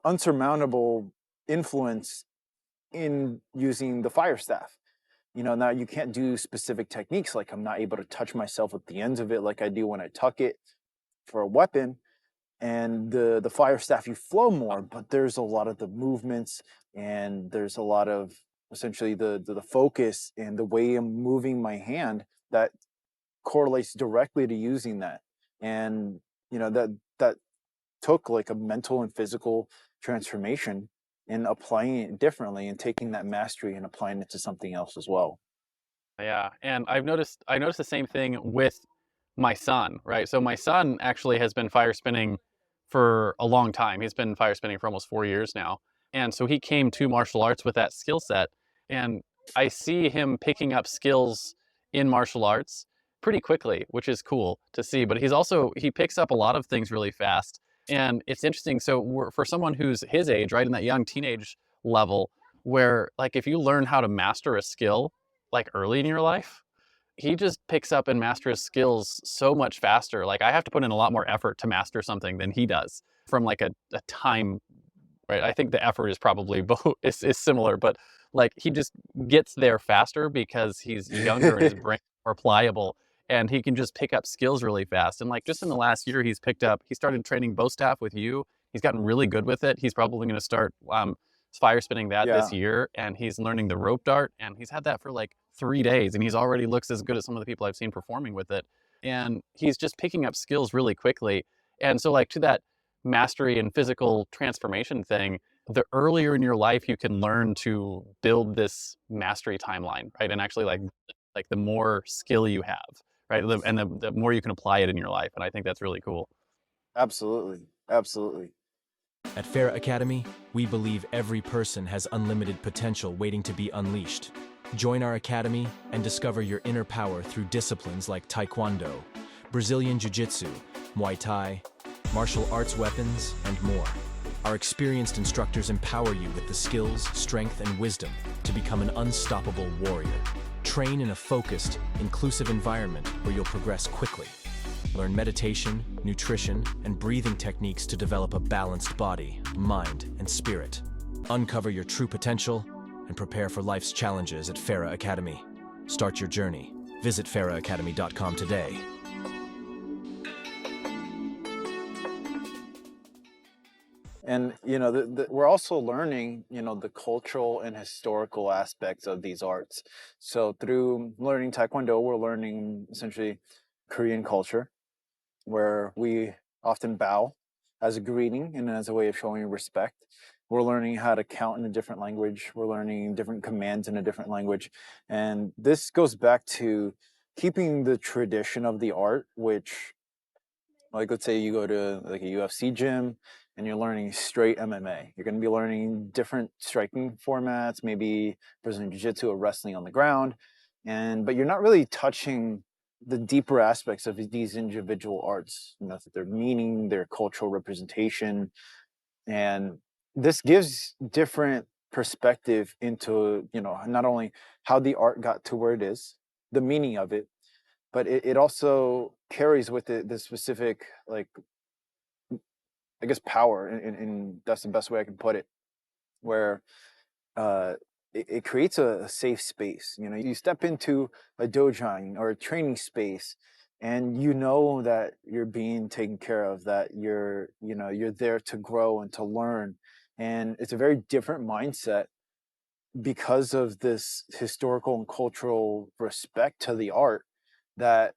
unsurmountable influence in using the fire staff. Now you can't do specific techniques, like I'm not able to touch myself with the ends of it like I do when I tuck it for a weapon. And the fire staff, you flow more, but there's a lot of the movements, and there's a lot of essentially the focus and the way I'm moving my hand that correlates directly to using that. And that took like a mental and physical transformation in applying it differently and taking that mastery and applying it to something else as well. Yeah, and I noticed the same thing with my son, right? So my son actually has been fire spinning for a long time. He's been fire spinning for almost 4 years now. And so he came to martial arts with that skill set, and I see him picking up skills in martial arts pretty quickly, which is cool to see, but he picks up a lot of things really fast. And it's interesting, so for someone who's his age, right, in that young teenage level, where like if you learn how to master a skill like early in your life, he just picks up and masters skills so much faster. Like I have to put in a lot more effort to master something than he does from like a time, right? I think the effort is probably both is similar, but like he just gets there faster because he's younger and his brain more pliable and he can just pick up skills really fast. And like just in the last year, he started training bow staff with you. He's gotten really good with it. He's probably going to start fire spinning that this Yeah, year, and he's learning the rope dart, and he's had that for like 3 days, and he's already looks as good as some of the people I've seen performing with it. And he's just picking up skills really quickly. And so like to that mastery and physical transformation thing, the earlier in your life you can learn to build this mastery timeline, right? And actually like the more skill you have, right? The more you can apply it in your life. And I think that's really cool. absolutely. Absolutely. At Fera Academy, we believe every person has unlimited potential waiting to be unleashed. Join our academy and discover your inner power through disciplines like Taekwondo, Brazilian Jiu-Jitsu, Muay Thai, martial arts weapons, and more. Our experienced instructors empower you with the skills, strength, and wisdom to become an unstoppable warrior. Train in a focused, inclusive environment where you'll progress quickly. Learn meditation, nutrition, and breathing techniques to develop a balanced body, mind, and spirit. Uncover your true potential and prepare for life's challenges at Fera Academy. Start your journey. Visit feraacademy.com today. And we're also learning, the cultural and historical aspects of these arts. So through learning Taekwondo, we're learning essentially Korean culture, where we often bow as a greeting and as a way of showing respect. We're learning how to count in a different language. We're learning different commands in a different language. And this goes back to keeping the tradition of the art, which, like, let's say you go to like a UFC gym and you're learning straight MMA. You're going to be learning different striking formats, maybe Brazilian Jiu-Jitsu or wrestling on the ground. But you're not really touching the deeper aspects of these individual arts, their meaning, their cultural representation. And this gives different perspective into, not only how the art got to where it is, the meaning of it, but it also carries with it the specific, like, I guess, power, and that's the best way I can put it, where uh, it creates a safe space. You know, you step into a dojang or a training space, and you know that you're being taken care of, that you're there to grow and to learn, and it's a very different mindset because of this historical and cultural respect to the art that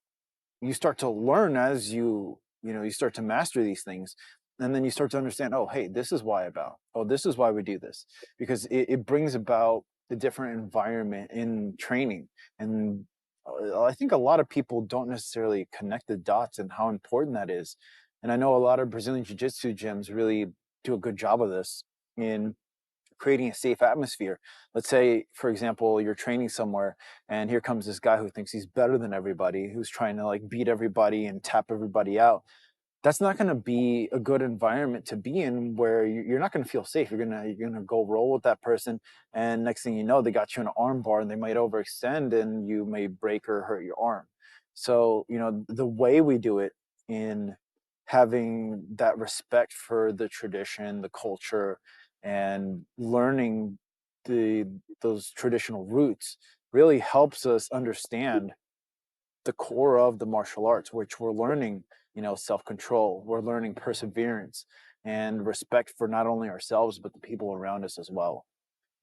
you start to learn as you start to master these things, and then you start to understand, oh, hey, this is why about, oh, this is why we do this, because it brings about the different environment in training. And I think a lot of people don't necessarily connect the dots and how important that is. And I know a lot of Brazilian jiu-jitsu gyms really do a good job of this in creating a safe atmosphere. Let's say, for example, you're training somewhere, and here comes this guy who thinks he's better than everybody, who's trying to like beat everybody and tap everybody out. That's not going to be a good environment to be in, where you're not going to feel safe. You're gonna go roll with that person, and next thing you know, they got you in an arm bar, and they might overextend, and you may break or hurt your arm. So the way we do it, in having that respect for the tradition, the culture, and learning the those traditional roots, really helps us understand the core of the martial arts, which we're learning, self-control, we're learning perseverance and respect for not only ourselves but the people around us as well.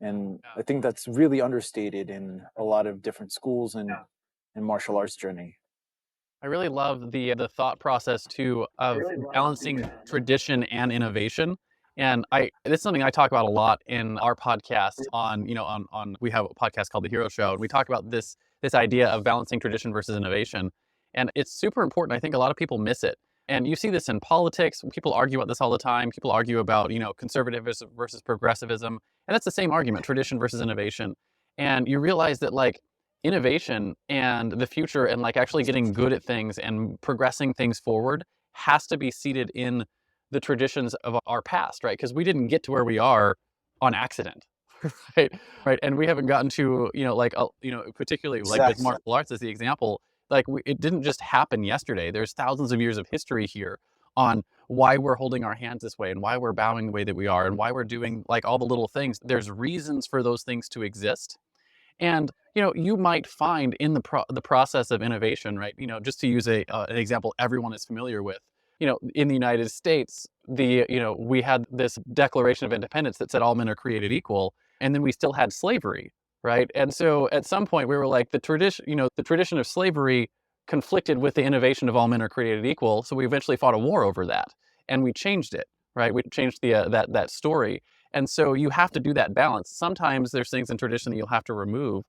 And Yeah. I think that's really understated in a lot of different schools and martial arts journey. I really love the thought process too of balancing tradition and innovation. And this is something I talk about a lot in our podcast on we have a podcast called The Hero Show, and we talk about this idea of balancing tradition versus innovation. And it's super important. I think a lot of people miss it. And you see this in politics. People argue about this all the time. People argue about, conservatism versus progressivism. And that's the same argument, tradition versus innovation. And you realize that like innovation and the future and like actually getting good at things and progressing things forward has to be seated in the traditions of our past, right? Because we didn't get to where we are on accident. Right, right, and we haven't gotten to particularly like with Exactly. martial arts as the example, like it didn't just happen yesterday. There's thousands of years of history here on why we're holding our hands this way and why we're bowing the way that we are and why we're doing like all the little things. There's reasons for those things to exist. And you might find in the process of innovation, right? Just to use an example everyone is familiar with. In the United States, we had this Declaration of Independence that said all men are created equal, and then we still had slavery, right? And so at some point we were like the tradition of slavery conflicted with the innovation of all men are created equal, so we eventually fought a war over that, and we changed it, right? We changed the that story, and so you have to do that balance. Sometimes there's things in tradition that you'll have to remove,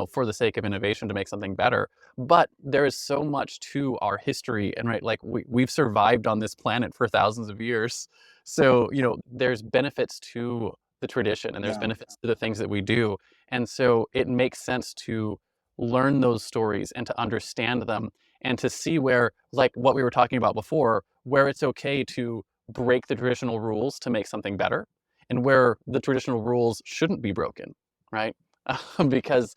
for the sake of innovation to make something better. But there is so much to our history, and right, like we've survived on this planet for thousands of years. So, there's benefits to the tradition and there's Yeah. benefits to the things that we do. And so it makes sense to learn those stories and to understand them and to see where, like what we were talking about before, where it's okay to break the traditional rules to make something better and where the traditional rules shouldn't be broken, right? Because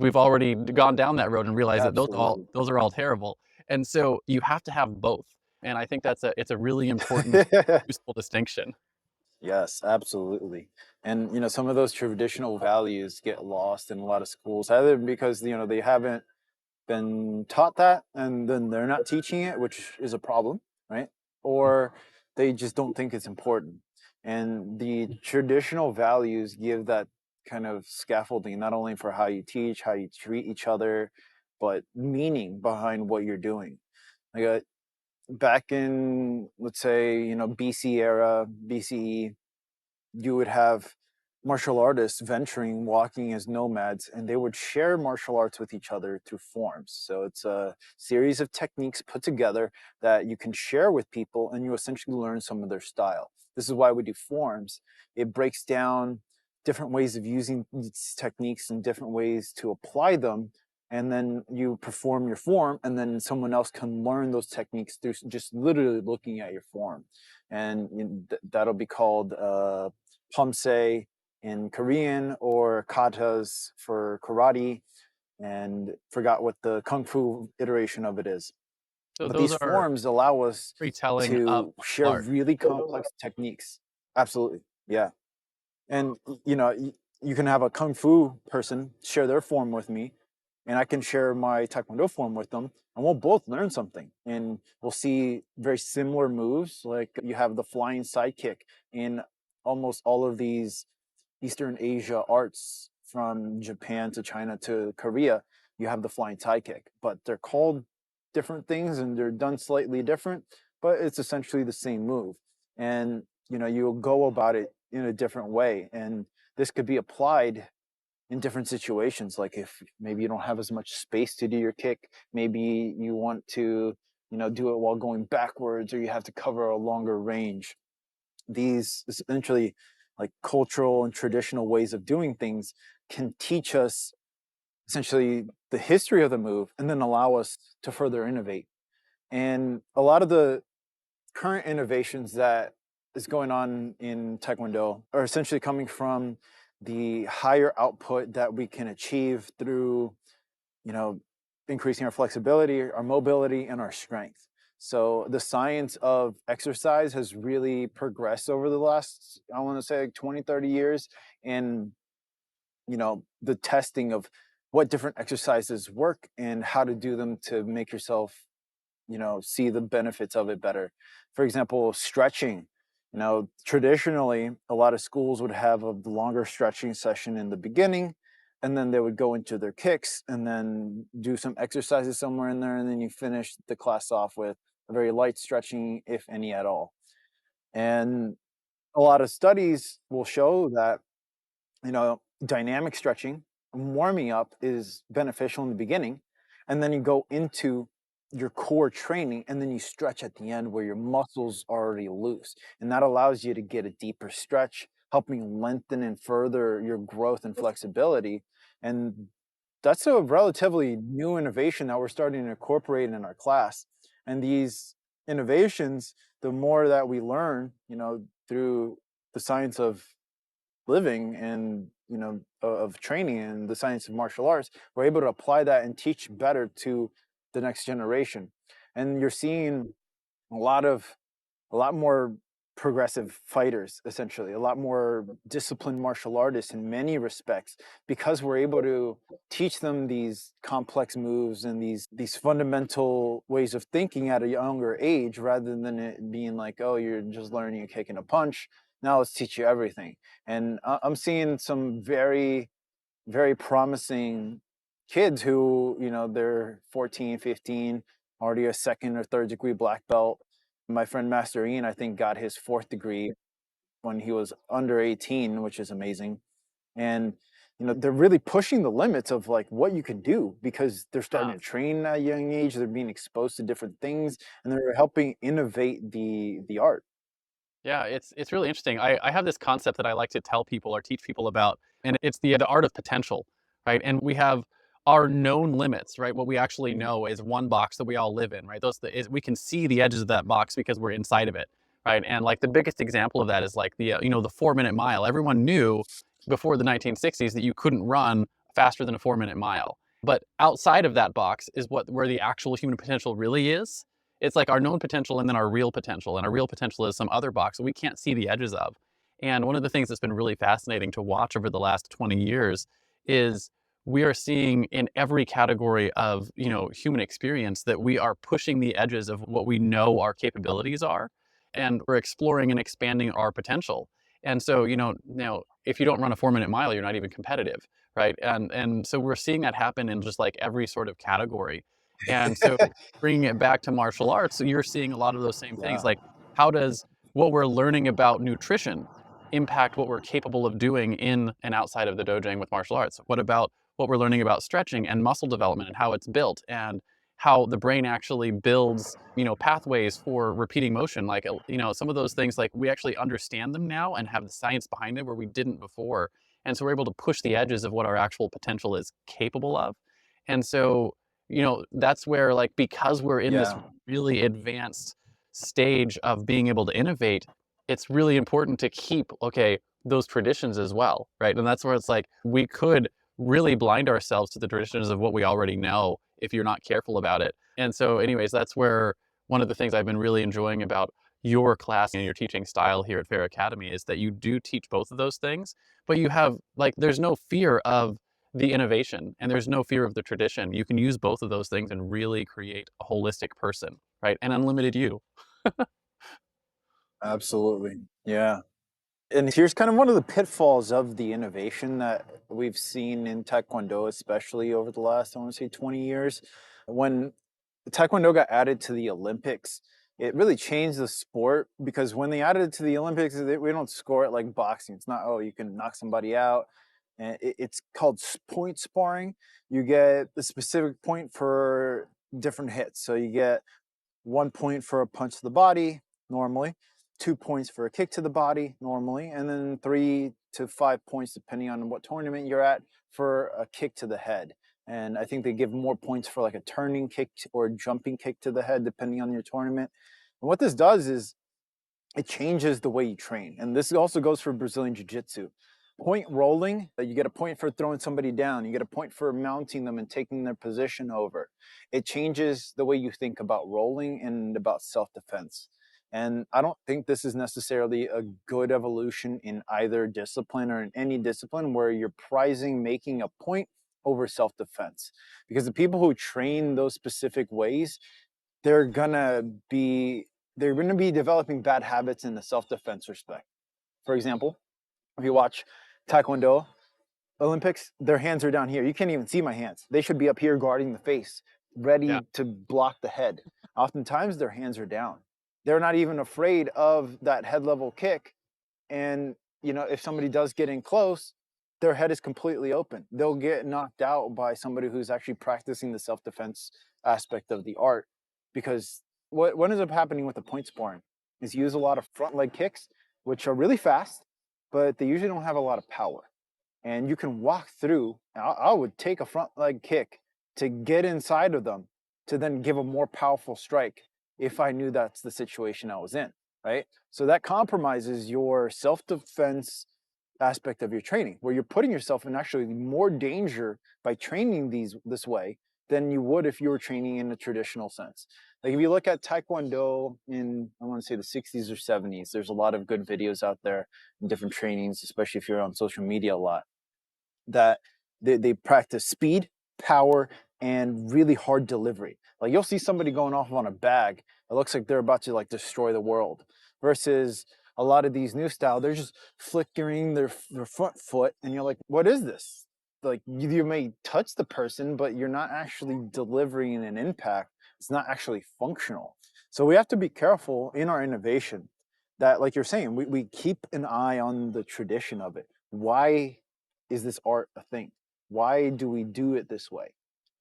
we've already gone down that road and realized that Absolutely. those are all terrible. And so you have to have both. And I think it's a really important, useful distinction. Yes, absolutely. And some of those traditional values get lost in a lot of schools, either because they haven't been taught that, and then they're not teaching it, which is a problem, right? Or they just don't think it's important. And the traditional values give that kind of scaffolding, not only for how you teach, how you treat each other, but meaning behind what you're doing. Like back in, let's say, BC era, BCE, you would have martial artists venturing, walking as nomads, and they would share martial arts with each other through forms. So it's a series of techniques put together that you can share with people, and you essentially learn some of their style. This is why we do forms. It breaks down different ways of using these techniques and different ways to apply them. And then you perform your form, and then someone else can learn those techniques through just literally looking at your form. And that'll be called Pomse in Korean, or katas for karate. and forgot what the kung fu iteration of it is. So But those these are forms allow us very telling of to martial share art. really complex techniques. Absolutely. Yeah. And you can have a kung fu person share their form with me, and I can share my taekwondo form with them, and we'll both learn something. And we'll see very similar moves. Like you have the flying side kick in almost all of these Eastern Asia arts, from Japan to China to Korea. You have the flying side kick, but they're called different things and they're done slightly different, but it's essentially the same move. And you'll go about it in a different way, and this could be applied in different situations. Like if maybe you don't have as much space to do your kick, maybe you want to do it while going backwards, or you have to cover a longer range. These essentially, like, cultural and traditional ways of doing things can teach us essentially the history of the move, and then allow us to further innovate. And a lot of the current innovations that is going on in Taekwondo are essentially coming from the higher output that we can achieve through, you know, increasing our flexibility, our mobility, and our strength. So the science of exercise has really progressed over the last, I want to say, like 20, 30 years. And, the testing of what different exercises work and how to do them to make yourself see the benefits of it better. For example, stretching. Traditionally, a lot of schools would have a longer stretching session in the beginning, and then they would go into their kicks and then do some exercises somewhere in there, and then you finish the class off with a very light stretching, if any at all. And a lot of studies will show that dynamic stretching, warming up, is beneficial in the beginning. And then you go into your core training, and then you stretch at the end where your muscles are already loose. And that allows you to get a deeper stretch, helping lengthen and further your growth and flexibility. And that's a relatively new innovation that we're starting to incorporate in our class. And these innovations, the more that we learn, through the science of living and of training and the science of martial arts, we're able to apply that and teach better to the next generation. And you're seeing a lot of a lot more progressive fighters, essentially a lot more disciplined martial artists in many respects, because we're able to teach them these complex moves and these fundamental ways of thinking at a younger age, rather than it being like, oh, you're just learning a kick and a punch, now let's teach you everything. And I'm seeing some very, very promising kids who, they're 14, 15, already a second or third degree black belt. My friend Master Ian, I think, got his fourth degree when he was under 18, which is amazing. And they're really pushing the limits of like what you can do, because they're starting Yeah. to train at a young age. They're being exposed to different things, and they're helping innovate the art. Yeah, it's really interesting. I have this concept that I like to tell people or teach people about, and it's the art of potential, right? And we have our known limits, right? What we actually know is one box that we all live in, right? We can see the edges of that box because we're inside of it, right? And like the biggest example of that is like the 4-minute mile. Everyone knew before the 1960s that you couldn't run faster than a 4-minute mile. But outside of that box is where the actual human potential really is. It's like our known potential and then our real potential. And our real potential is some other box that we can't see the edges of. And one of the things that's been really fascinating to watch over the last 20 years is we are seeing in every category of human experience that we are pushing the edges of what we know our capabilities are, and we're exploring and expanding our potential. And so now if you don't run a 4-minute mile, you're not even competitive, right? And so we're seeing that happen in just like every sort of category. And so bringing it back to martial arts, so you're seeing a lot of those same things. Yeah. Like, how does what we're learning about nutrition impact what we're capable of doing in and outside of the dojang with martial arts? What about what we're learning about stretching and muscle development and how it's built, and how the brain actually builds, pathways for repeating motion? Like, some of those things, like we actually understand them now and have the science behind it where we didn't before. And so we're able to push the edges of what our actual potential is capable of. And so that's where, like, because we're in this Yeah. really advanced stage of being able to innovate, it's really important to keep, okay, those traditions as well, right? And that's where it's like we could really blind ourselves to the traditions of what we already know if you're not careful about it. And so anyways, that's where one of the things I've been really enjoying about your class and your teaching style here at Fair Academy is that you do teach both of those things, but you have like there's no fear of the innovation and there's no fear of the tradition. You can use both of those things and really create a holistic person, right? And unlimited you. Absolutely. Yeah. And here's kind of one of the pitfalls of the innovation that we've seen in Taekwondo, especially over the last, I want to say 20 years. When Taekwondo got added to the Olympics, it really changed the sport because when they added it to the Olympics, we don't score it like boxing. It's not, oh, you can knock somebody out. And it's called point sparring. You get a specific point for different hits. So you get 1 point for a punch to the body, normally, 2 points for a kick to the body, normally, and then 3 to 5 points, depending on what tournament you're at, for a kick to the head. And I think they give more points for like a turning kick or a jumping kick to the head, depending on your tournament. And what this does is it changes the way you train. And this also goes for Brazilian Jiu-Jitsu. Point rolling, you get a point for throwing somebody down. You get a point for mounting them and taking their position over. It changes the way you think about rolling and about self-defense. And I don't think this is necessarily a good evolution in either discipline or in any discipline where you're prizing making a point over self-defense. Because the people who train those specific ways, they're gonna be they're going to be developing bad habits in the self-defense respect. For example, if you watch Taekwondo Olympics, their hands are down here. You can't even see my hands. They should be up here guarding the face, Yeah. ready to block the head. Oftentimes their hands are down. They're not even afraid of that head level kick. And, if somebody does get in close, their head is completely open. They'll get knocked out by somebody who's actually practicing the self-defense aspect of the art. Because what ends up happening with the point sparring is you use a lot of front leg kicks, which are really fast, but they usually don't have a lot of power. And you can walk through. I would take a front leg kick to get inside of them to then give a more powerful strike if I knew that's the situation I was in, right? So that compromises your self-defense aspect of your training, where you're putting yourself in actually more danger by training this way than you would if you were training in a traditional sense. Like if you look at Taekwondo in, I want to say the 60s or 70s, there's a lot of good videos out there and different trainings, especially if you're on social media a lot, that they practice speed, power, and really hard delivery. Like you'll see somebody going off on a bag. It looks like they're about to like destroy the world. Versus a lot of these new style, they're just flickering their front foot, and you're like, what is this? Like you may touch the person, but you're not actually delivering an impact. It's not actually functional. So we have to be careful in our innovation that, like you're saying, we keep an eye on the tradition of it. Why is this art a thing? Why do we do it this way?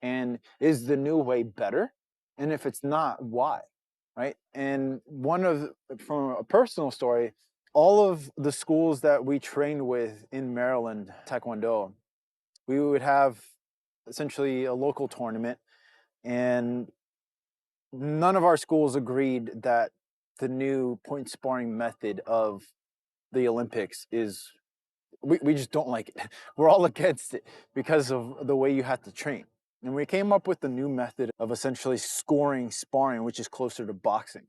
And is the new way better? And if it's not, why? Right? And from a personal story, all of the schools that we trained with in Maryland, Taekwondo, we would have essentially a local tournament, and none of our schools agreed that the new point sparring method of the Olympics is we just don't like it. We're all against it because of the way you have to train. And we came up with the new method of essentially scoring sparring, which is closer to boxing.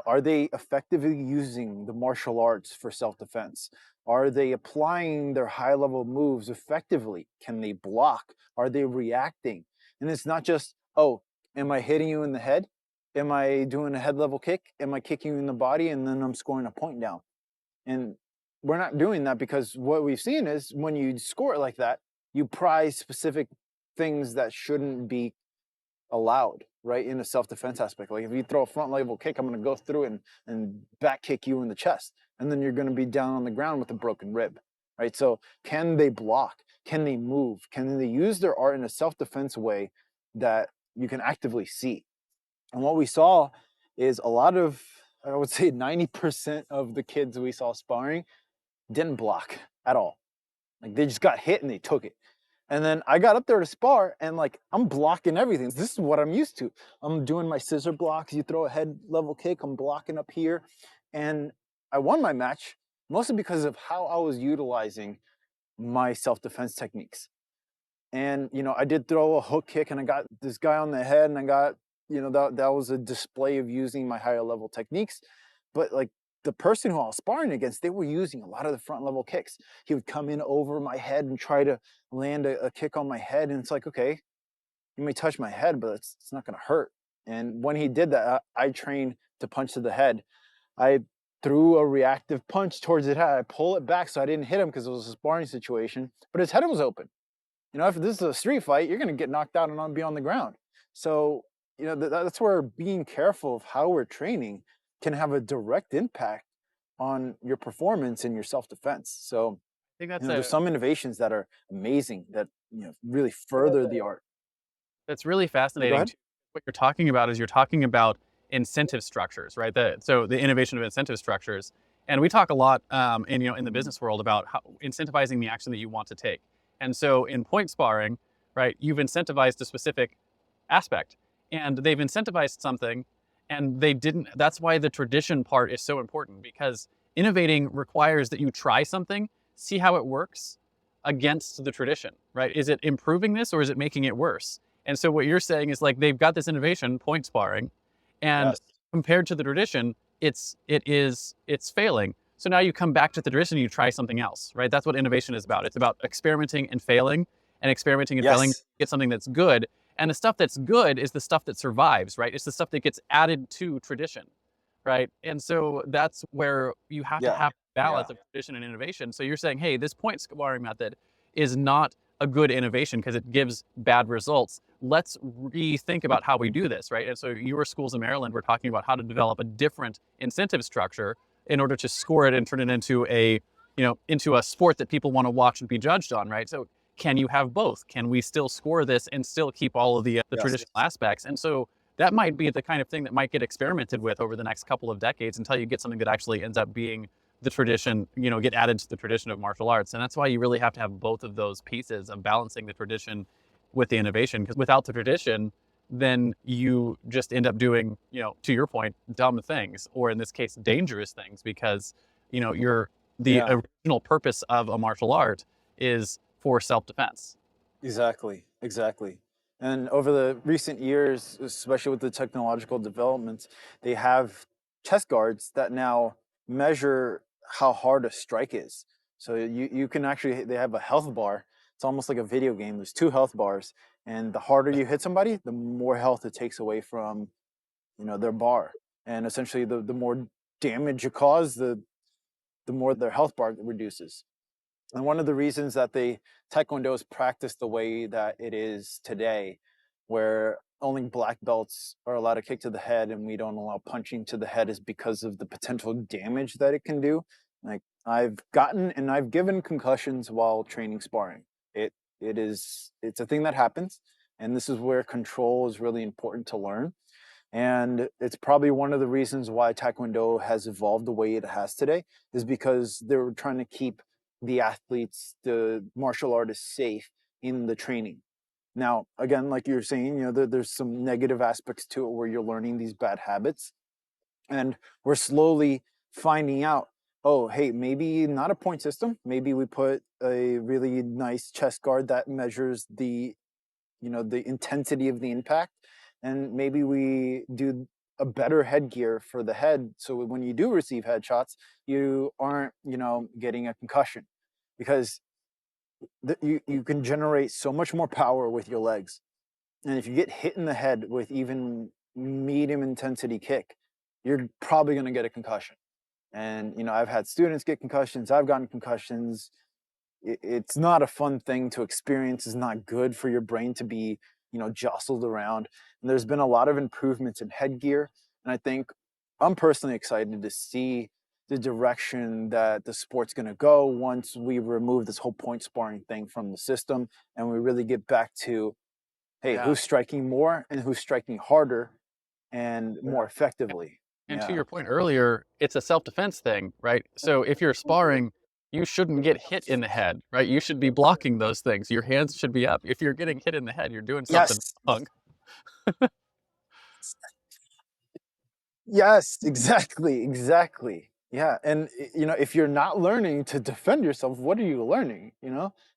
Are they effectively using the martial arts for self-defense? Are they applying their high-level moves effectively? Can they block? Are they reacting? And it's not just, oh, am I hitting you in the head? Am I doing a head level kick? Am I kicking you in the body and then I'm scoring a point down? And we're not doing that because what we've seen is when you score it like that, you prize specific things that shouldn't be allowed, right? In a self-defense aspect. Like if you throw a front level kick, I'm going to go through and back kick you in the chest. And then you're going to be down on the ground with a broken rib, right? So can they block? Can they move? Can they use their art in a self-defense way that you can actively see? And what we saw is a lot of, I would say 90% of the kids we saw sparring didn't block at all. Like they just got hit and they took it. And then I got up there to spar and like I'm blocking everything. This is what I'm used to. I'm doing my scissor blocks. You throw a head level kick, I'm blocking up here. And I won my match mostly because of how I was utilizing my self-defense techniques. And, I did throw a hook kick and I got this guy on the head and I got, that was a display of using my higher level techniques. But like the person who I was sparring against, they were using a lot of the front level kicks. He would come in over my head and try to land a kick on my head. And it's like, okay, you may touch my head, but it's not going to hurt. And when he did that, I trained to punch to the head. I threw a reactive punch towards his head. I pull it back so I didn't hit him because it was a sparring situation, but his head was open. If this is a street fight, you're going to get knocked out and not be on the ground. So, that's where being careful of how we're training can have a direct impact on your performance and your self-defense. So, I think that's there's some innovations that are amazing that, really further the art. That's really Go fascinating ahead. too. What you're talking about is you're talking about incentive structures, right? So the innovation of incentive structures, and we talk a lot, in the business world about how incentivizing the action that you want to take. And so in point sparring, right, you've incentivized a specific aspect, and they've incentivized something, and they didn't. That's why the tradition part is so important, because innovating requires that you try something, see how it works against the tradition, right? Is it improving this or is it making it worse? And so what you're saying is like they've got this innovation, point sparring, and Yes. compared to the tradition, it's failing. So now you come back to the tradition, you try something else, right? That's what innovation is about. It's about experimenting and failing, and experimenting and failing to Yes. get something that's good. And the stuff that's good is the stuff that survives, right? It's the stuff that gets added to tradition, right? And so that's where you have to Yeah. have balance Yeah. of tradition and innovation. So you're saying, hey, this point scoring method is not a good innovation because it gives bad results. Let's rethink about how we do this, right? And so your schools in Maryland were talking about how to develop a different incentive structure in order to score it and turn it into into a sport that people want to watch and be judged on, right? So can you have both? Can we still score this and still keep all of the Yes. traditional aspects? And so that might be the kind of thing that might get experimented with over the next couple of decades until you get something that actually ends up being the tradition, get added to the tradition of martial arts. And that's why you really have to have both of those pieces of balancing the tradition with the innovation. Because without the tradition, then you just end up doing, to your point, dumb things, or in this case, dangerous things, because, the Yeah. original purpose of a martial art is for self-defense. Exactly, exactly. And over the recent years, especially with the technological developments, they have chest guards that now measure how hard a strike is. So you can actually, they have a health bar. It's almost like a video game. There's two health bars, and the harder you hit somebody, the more health it takes away from, their bar. And essentially, the more damage you cause, the more their health bar reduces. And one of the reasons that the Taekwondo is practiced the way that it is today, where only black belts are allowed to kick to the head and we don't allow punching to the head, is because of the potential damage that it can do. Like I've gotten and I've given concussions while training sparring. It it's a thing that happens, and this is where control is really important to learn. And it's probably one of the reasons why Taekwondo has evolved the way it has today, is because they're trying to keep the athletes, the martial artists safe in the training. Now, again, like you're saying, there's some negative aspects to it where you're learning these bad habits. And we're slowly finding out, oh, hey, maybe not a point system. Maybe we put a really nice chest guard that measures the intensity of the impact, and maybe we do a better headgear for the head so when you do receive headshots you aren't getting a concussion, because you can generate so much more power with your legs, and if you get hit in the head with even medium intensity kick, you're probably going to get a concussion. And I've had students get concussions, I've gotten concussions. It's not a fun thing to experience. It's not good for your brain to be jostled around. And there's been a lot of improvements in headgear, and I think I'm personally excited to see the direction that the sport's going to go once we remove this whole point sparring thing from the system and we really get back to, hey, Yeah. who's striking more and who's striking harder and more effectively. And to Yeah. your point earlier, it's a self-defense thing, right? So if you're sparring, you shouldn't get hit in the head, right? You should be blocking those things. Your hands should be up. If you're getting hit in the head, you're doing something Yes. wrong. Yes, exactly, exactly. Yeah, and if you're not learning to defend yourself, what are you learning?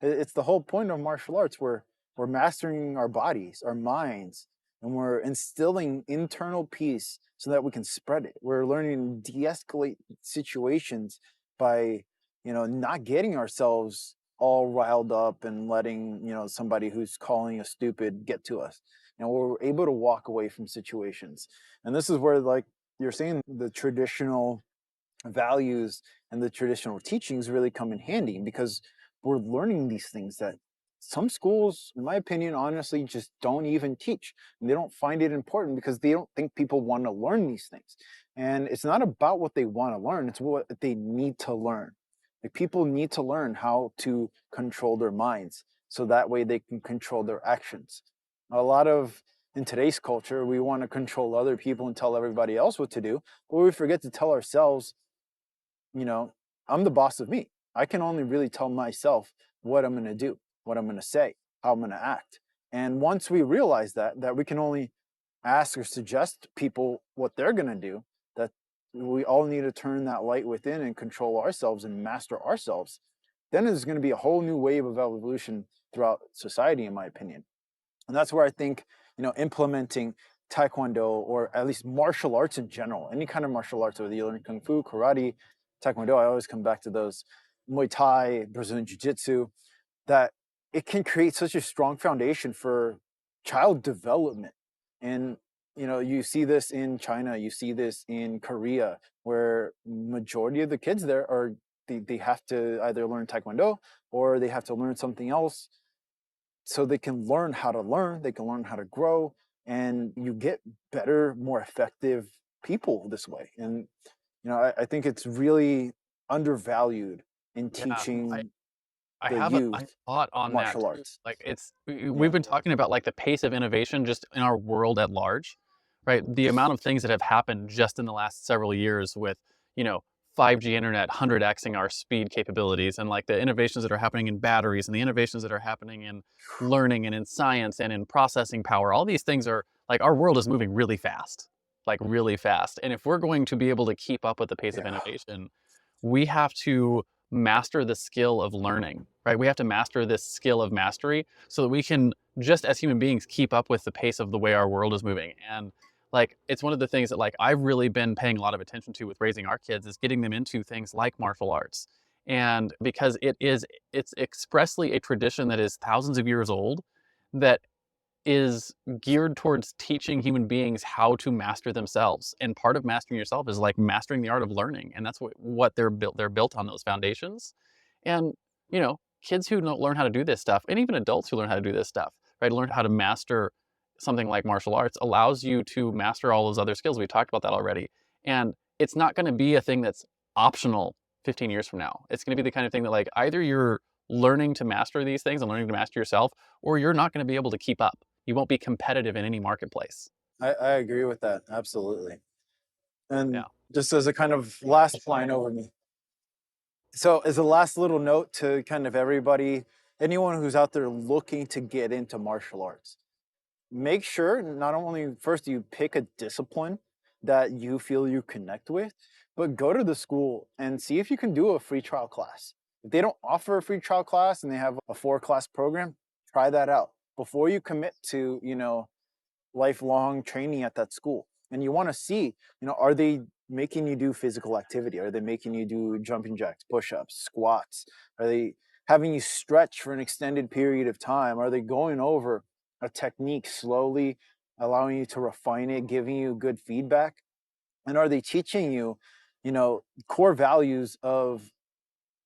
It's the whole point of martial arts where we're mastering our bodies, our minds, and we're instilling internal peace so that we can spread it. We're learning to de-escalate situations by, not getting ourselves all riled up and letting, somebody who's calling us stupid get to us. We're able to walk away from situations. And this is where, like you're saying, the traditional values and the traditional teachings really come in handy, because we're learning these things that some schools, in my opinion, honestly just don't even teach. And they don't find it important because they don't think people want to learn these things. And it's not about what they want to learn, it's what they need to learn. Like, people need to learn how to control their minds so that way they can control their actions. A lot of, in today's culture, we want to control other people and tell everybody else what to do, but we forget to tell ourselves, you know, I'm the boss of me. I can only really tell myself what I'm going to do, what I'm going to say, how I'm going to act. And once we realize that we can only ask or suggest people what they're going to do, that we all need to turn that light within and control ourselves and master ourselves, then there's going to be a whole new wave of evolution throughout society, in my opinion. And that's where I think, implementing Taekwondo, or at least martial arts in general, any kind of martial arts, whether you learn Kung Fu, karate, Taekwondo, I always come back to those, Muay Thai, Brazilian Jiu Jitsu, that it can create such a strong foundation for child development. And, you see this in China, you see this in Korea, where majority of the kids there are, they have to either learn Taekwondo or they have to learn something else so they can learn, they can learn how to grow, and you get better, more effective people this way. And I think it's really undervalued in Yeah, teaching I the have a youth thought on that martial too. arts. Like we've Yeah. been talking about like the pace of innovation just in our world at large, right? The amount of things that have happened just in the last several years with, you know, 5G internet 100xing our speed capabilities, and like the innovations that are happening in batteries, and the innovations that are happening in learning and in science and in processing power. All these things are like, our world is moving really fast, like really fast. And if we're going to be able to keep up with the pace of Yeah. innovation, we have to master the skill of learning, right? We have to master this skill of mastery so that we can, just as human beings, keep up with the pace of the way our world is moving. And like, it's one of the things that like I've really been paying a lot of attention to with raising our kids, is getting them into things like martial arts. And because it's expressly a tradition that is thousands of years old, that is geared towards teaching human beings how to master themselves. And part of mastering yourself is like mastering the art of learning. And that's what they're built on, those foundations. And, kids who don't learn how to do this stuff, and even adults who learn how to do this stuff, right, learn how to master something like martial arts, allows you to master all those other skills. We talked about that already. And it's not going to be a thing that's optional 15 years from now. It's going to be the kind of thing that like either you're learning to master these things and learning to master yourself, or you're not going to be able to keep up. You won't be competitive in any marketplace. I agree with that, absolutely. And Yeah. just as a kind of last line over me, so as a last little note to kind of everybody, anyone who's out there looking to get into martial arts, make sure not only first you pick a discipline that you feel you connect with, but go to the school and see if you can do a free trial class. If they don't offer a free trial class and they have a 4-class program, try that out before you commit to, lifelong training at that school. And you want to see, are they making you do physical activity? Are they making you do jumping jacks, push-ups, squats? Are they having you stretch for an extended period of time? Are they going over a technique slowly, allowing you to refine it, giving you good feedback? And are they teaching you, core values of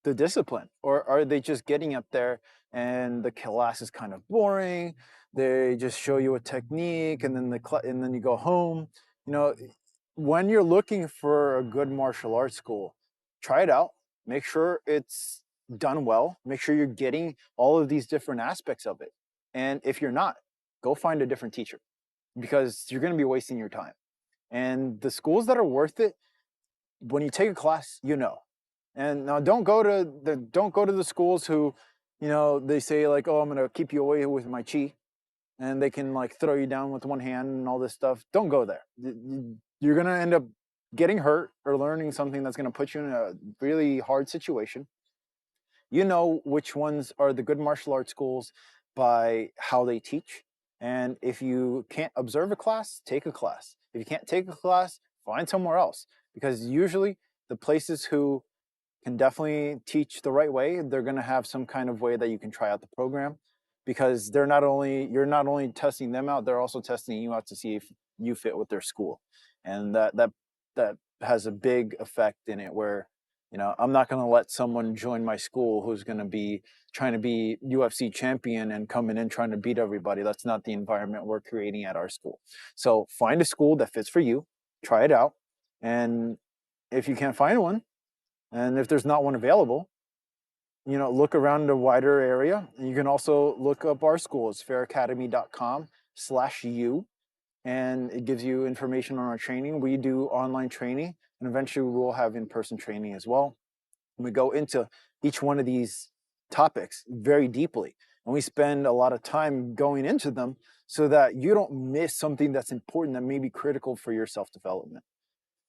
the discipline? Or are they just getting up there and the class is kind of boring? They just show you a technique and then and then you go home. You know, when you're looking for a good martial arts school, try it out. Make sure it's done well. Make sure you're getting all of these different aspects of it. And if you're not, go find a different teacher, because you're going to be wasting your time. And the schools that are worth it, when you take a class, and now don't go to the schools who, they say like, oh, I'm gonna keep you away with my chi, and they can like throw you down with one hand and all this stuff. Don't go there. You're gonna end up getting hurt or learning something that's gonna put you in a really hard situation. You know which ones are the good martial arts schools, by how they teach. And if you can't observe a class, take a class. If you can't take a class, find somewhere else. Because usually the places who can definitely teach the right way, they're going to have some kind of way that you can try out the program, because you're not only testing them out, they're also testing you out to see if you fit with their school. And that has a big effect in it, where I'm not going to let someone join my school who's going to be trying to be UFC champion and coming in trying to beat everybody. That's not the environment we're creating at our school. So find a school that fits for you, try it out, and if you can't find one, and if there's not one available, look around a wider area. You can also look up our school. It's feracademy.com/u, and it gives you information on our training. We do online training, and eventually we'll have in-person training as well. And we go into each one of these topics very deeply, and we spend a lot of time going into them so that you don't miss something that's important, that may be critical for your self-development.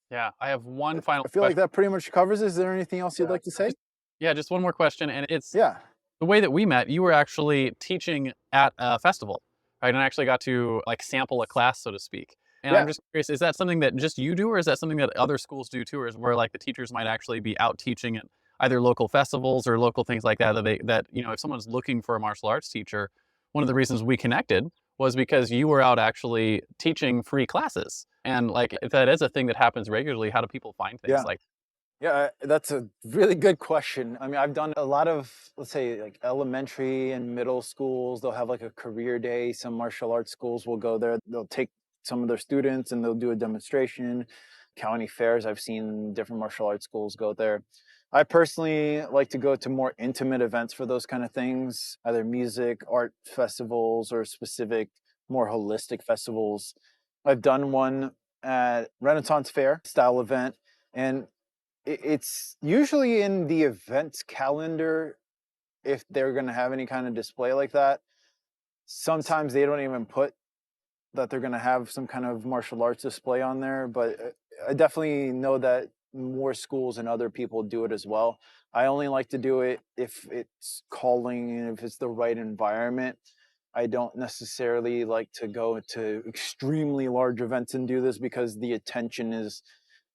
Yeah, I have one final I feel like question. that pretty much covers it. Is there anything else you'd Yeah. like to say? Yeah, just one more question, and it's Yeah. the way that we met. You were actually teaching at a festival, right? And I actually got to like sample a class, so to speak. And I'm Yeah. just curious, is that something that just you do, or is that something that other schools do too, or is where like the teachers might actually be out teaching at either local festivals or local things like that, if someone's looking for a martial arts teacher, one of the reasons we connected was because you were out actually teaching free classes. And like if that is a thing that happens regularly, how do people find things Yeah. like Yeah, that's a really good question. I mean, I've done a lot of, let's say, like elementary and middle schools. They'll have like a career day. Some martial arts schools will go there. They'll take some of their students and they'll do a demonstration. County fairs, I've seen different martial arts schools go there. I personally like to go to more intimate events for those kind of things, either music, art festivals, or specific, more holistic festivals. I've done one at Renaissance Fair style event, and it's usually in the events calendar if they're going to have any kind of display like that. Sometimes they don't even put that they're going to have some kind of martial arts display on there, but I definitely know that more schools and other people do it as well. I only like to do it if it's calling and if it's the right environment. I don't necessarily like to go to extremely large events and do this, because the attention is,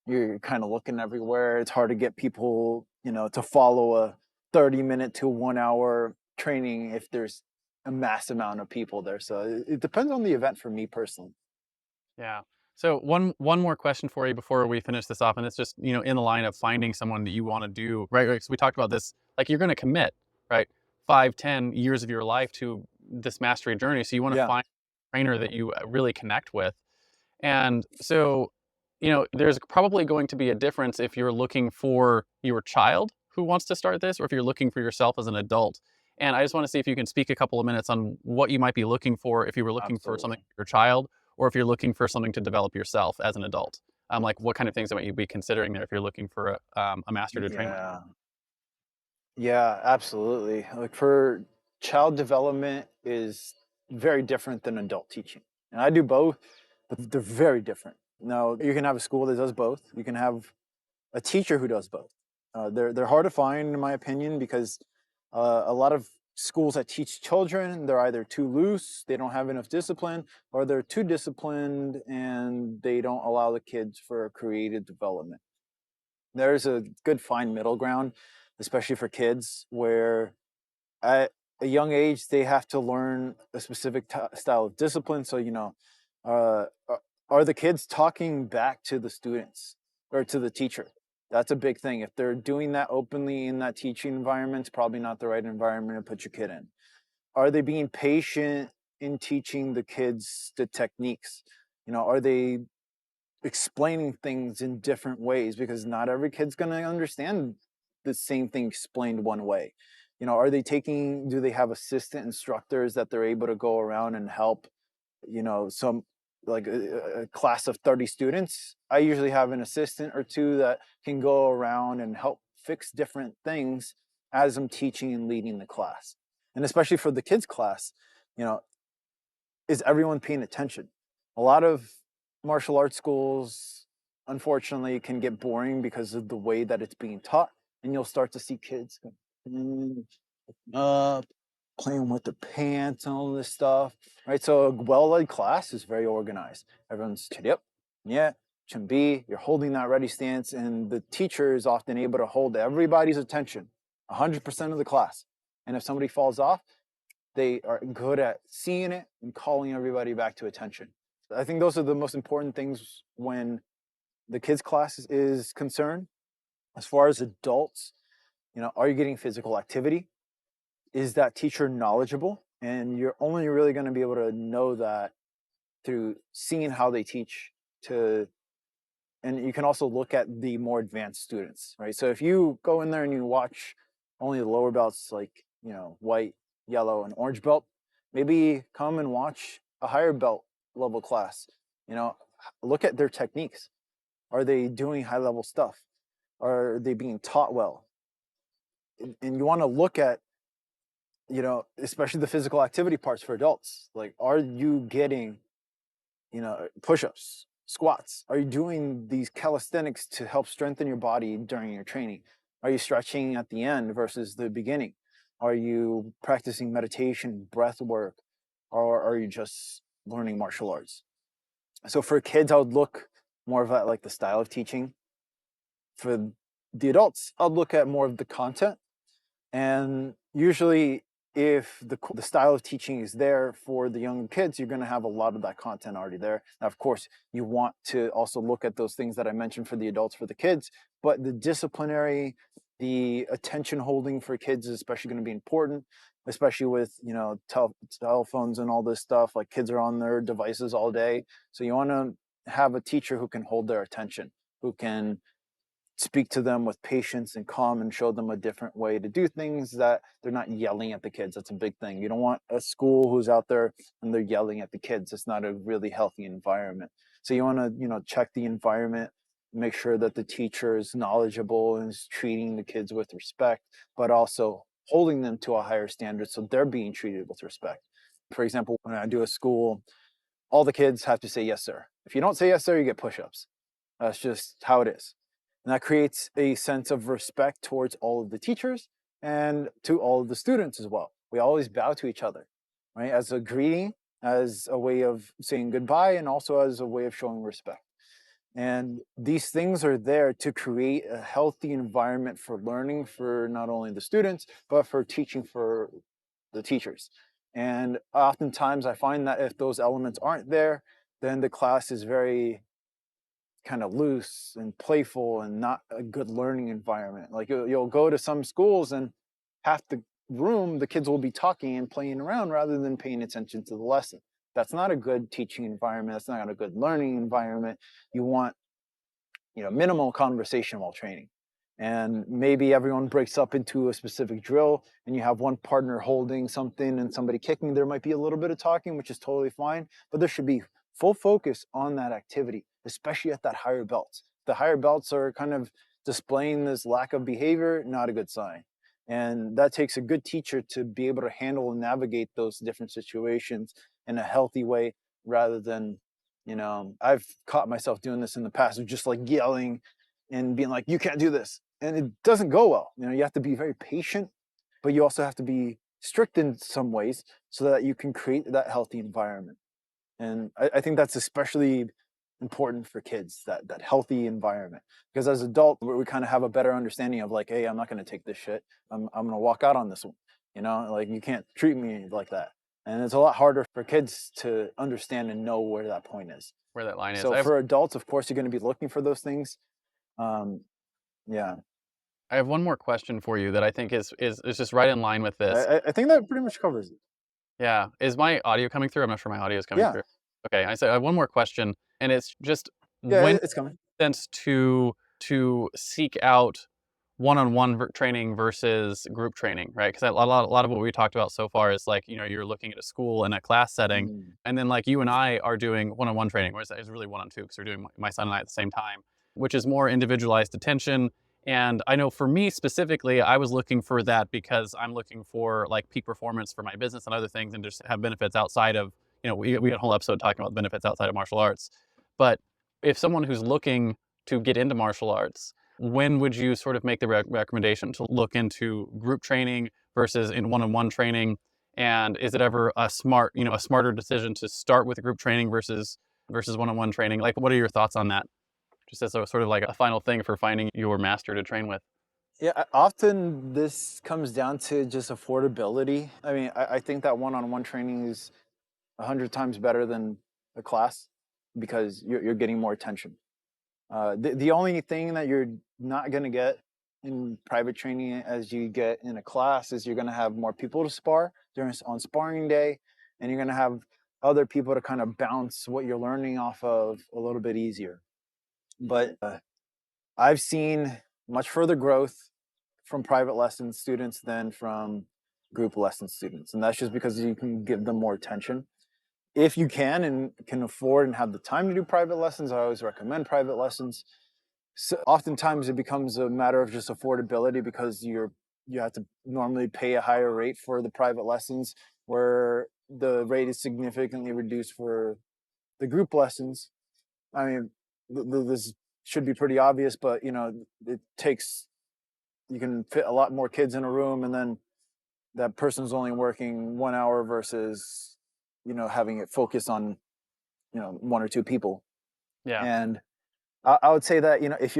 you're kind of looking everywhere. It's hard to get people, to follow a 30-minute to 1 hour training if there's a mass amount of people there. So it depends on the event for me personally. Yeah. So one more question for you before we finish this off, and it's just in the line of finding someone that you want to do right. Right. So we talked about this. Like you're going to commit, right, 5, 10 years of your life to this mastery journey. So you want to Yeah. find a trainer that you really connect with, and so there's probably going to be a difference if you're looking for your child who wants to start this, or if you're looking for yourself as an adult. And I just want to see if you can speak a couple of minutes on what you might be looking for if you were looking for something Absolutely. for your child, or if you're looking for something to develop yourself as an adult. Like what kind of things might you be considering there if you're looking for a master to train with? Yeah. Yeah, absolutely. Like, for child development is very different than adult teaching. And I do both, but they're very different. Now, you can have a school that does both. You can have a teacher who does both. They're hard to find, in my opinion, because a lot of schools that teach children, they're either too loose, they don't have enough discipline, or they're too disciplined and they don't allow the kids for creative development. There's a good fine middle ground, especially for kids, where at a young age they have to learn a specific style of discipline. So, uh, are the kids talking back to the students or to the teacher? That's a big thing. If they're doing that openly in that teaching environment, it's probably not the right environment to put your kid in. Are they being patient in teaching the kids the techniques? Are they explaining things in different ways, because not every kid's going to understand the same thing explained one way. Are they taking, do they have assistant instructors that they're able to go around and help, some, like a class of 30 students? I usually have an assistant or two that can go around and help fix different things as I'm teaching and leading the class. And especially for the kids class, you know is everyone paying attention? A lot of martial arts schools, unfortunately, can get boring because of the way that it's being taught, and you'll start to see kids go, "Mm, up." playing with the pants and all this stuff, right? So a well-led class is very organized. Everyone's yep, yeah, be. You're holding that ready stance, and the teacher is often able to hold everybody's attention, 100% of the class. And if somebody falls off, they are good at seeing it and calling everybody back to attention. I think those are the most important things when the kids class is concerned. As far as adults, are you getting physical activity? Is that teacher knowledgeable? And you're only really going to be able to know that through seeing how they teach. And you can also look at the more advanced students, right? So if you go in there and you watch only the lower belts, like white, yellow, and orange belt, maybe come and watch a higher belt level class. Look at their techniques. Are they doing high level stuff? Are they being taught well? And you want to look at, especially the physical activity parts for adults. Like, are you getting, push-ups, squats? Are you doing these calisthenics to help strengthen your body during your training? Are you stretching at the end versus the beginning? Are you practicing meditation, breath work, or are you just learning martial arts? So for kids, I would look more of at like the style of teaching. For the adults, I'd look at more of the content. And usually if the style of teaching is there for the young kids, you're going to have a lot of that content already there. Now, of course, you want to also look at those things that I mentioned for the adults, for the kids, but the disciplinary, the attention holding for kids is especially going to be important, especially with, telephones and all this stuff. Like, kids are on their devices all day. So you want to have a teacher who can hold their attention, who can speak to them with patience and calm and show them a different way to do things, that they're not yelling at the kids. That's a big thing. You don't want a school who's out there and they're yelling at the kids. It's not a really healthy environment. So you want to, check the environment, make sure that the teacher is knowledgeable and is treating the kids with respect, but also holding them to a higher standard so they're being treated with respect. For example, when I do a school, all the kids have to say yes, sir. If you don't say yes, sir, you get push-ups. That's just how it is. And that creates a sense of respect towards all of the teachers and to all of the students as well. We always bow to each other, right? As a greeting, as a way of saying goodbye, and also as a way of showing respect. And these things are there to create a healthy environment for learning for not only the students, but for teaching for the teachers. And oftentimes I find that if those elements aren't there, then the class is very kind of loose and playful and not a good learning environment. Like, you'll go to some schools and half the room, the kids will be talking and playing around rather than paying attention to the lesson. That's not a good teaching environment. That's not a good learning environment. You want, minimal conversation while training. And maybe everyone breaks up into a specific drill and you have one partner holding something and somebody kicking. There might be a little bit of talking, which is totally fine, but there should be full focus on that activity, especially at that higher belts. The higher belts are kind of displaying this lack of behavior, not a good sign. And that takes a good teacher to be able to handle and navigate those different situations in a healthy way, rather than, I've caught myself doing this in the past, of just like yelling and being like, you can't do this. And it doesn't go well. You have to be very patient, but you also have to be strict in some ways so that you can create that healthy environment. And I think that's especially important for kids, that healthy environment. Because as adults, we kind of have a better understanding of like, hey, I'm not going to take this shit. I'm going to walk out on this one. Like, you can't treat me like that. And it's a lot harder for kids to understand and know where that point is. Where that line is. So for adults, of course, you're going to be looking for those things. Yeah. I have one more question for you that I think is just right in line with this. I think that pretty much covers it. Yeah. Is my audio coming through? I'm not sure my audio is coming through. Okay. I have one more question, and it's just when it's coming. Sense to seek out one-on-one training versus group training, right? Because a lot of what we talked about so far is like, you're looking at a school and a class setting, and then like you and I are doing one-on-one training, whereas it's really one-on-two because we're doing my son and I at the same time, which is more individualized attention. And I know for me specifically, I was looking for that because I'm looking for like peak performance for my business and other things, and just have benefits outside of, we had a whole episode talking about benefits outside of martial arts. But if someone who's looking to get into martial arts, when would you sort of make the recommendation to look into group training versus in one-on-one training? And is it ever a smarter decision to start with group training versus one-on-one training? Like, what are your thoughts on that? Just as a sort of like a final thing for finding your master to train with. Yeah, often this comes down to just affordability. I mean, I think that one-on-one training is 100 times better than a class because you're getting more attention. The only thing that you're not going to get in private training as you get in a class is you're going to have more people to spar on sparring day, and you're going to have other people to kind of bounce what you're learning off of a little bit easier. But I've seen much further growth from private lesson students than from group lesson students. And that's just because you can give them more attention. If you can and can afford and have the time to do private lessons, I always recommend private lessons. So oftentimes it becomes a matter of just affordability because you have to normally pay a higher rate for the private lessons, where the rate is significantly reduced for the group lessons. I mean, this should be pretty obvious, but it takes, you can fit a lot more kids in a room, and then that person's only working 1 hour versus having it focus on one or two people. Yeah. And I would say that if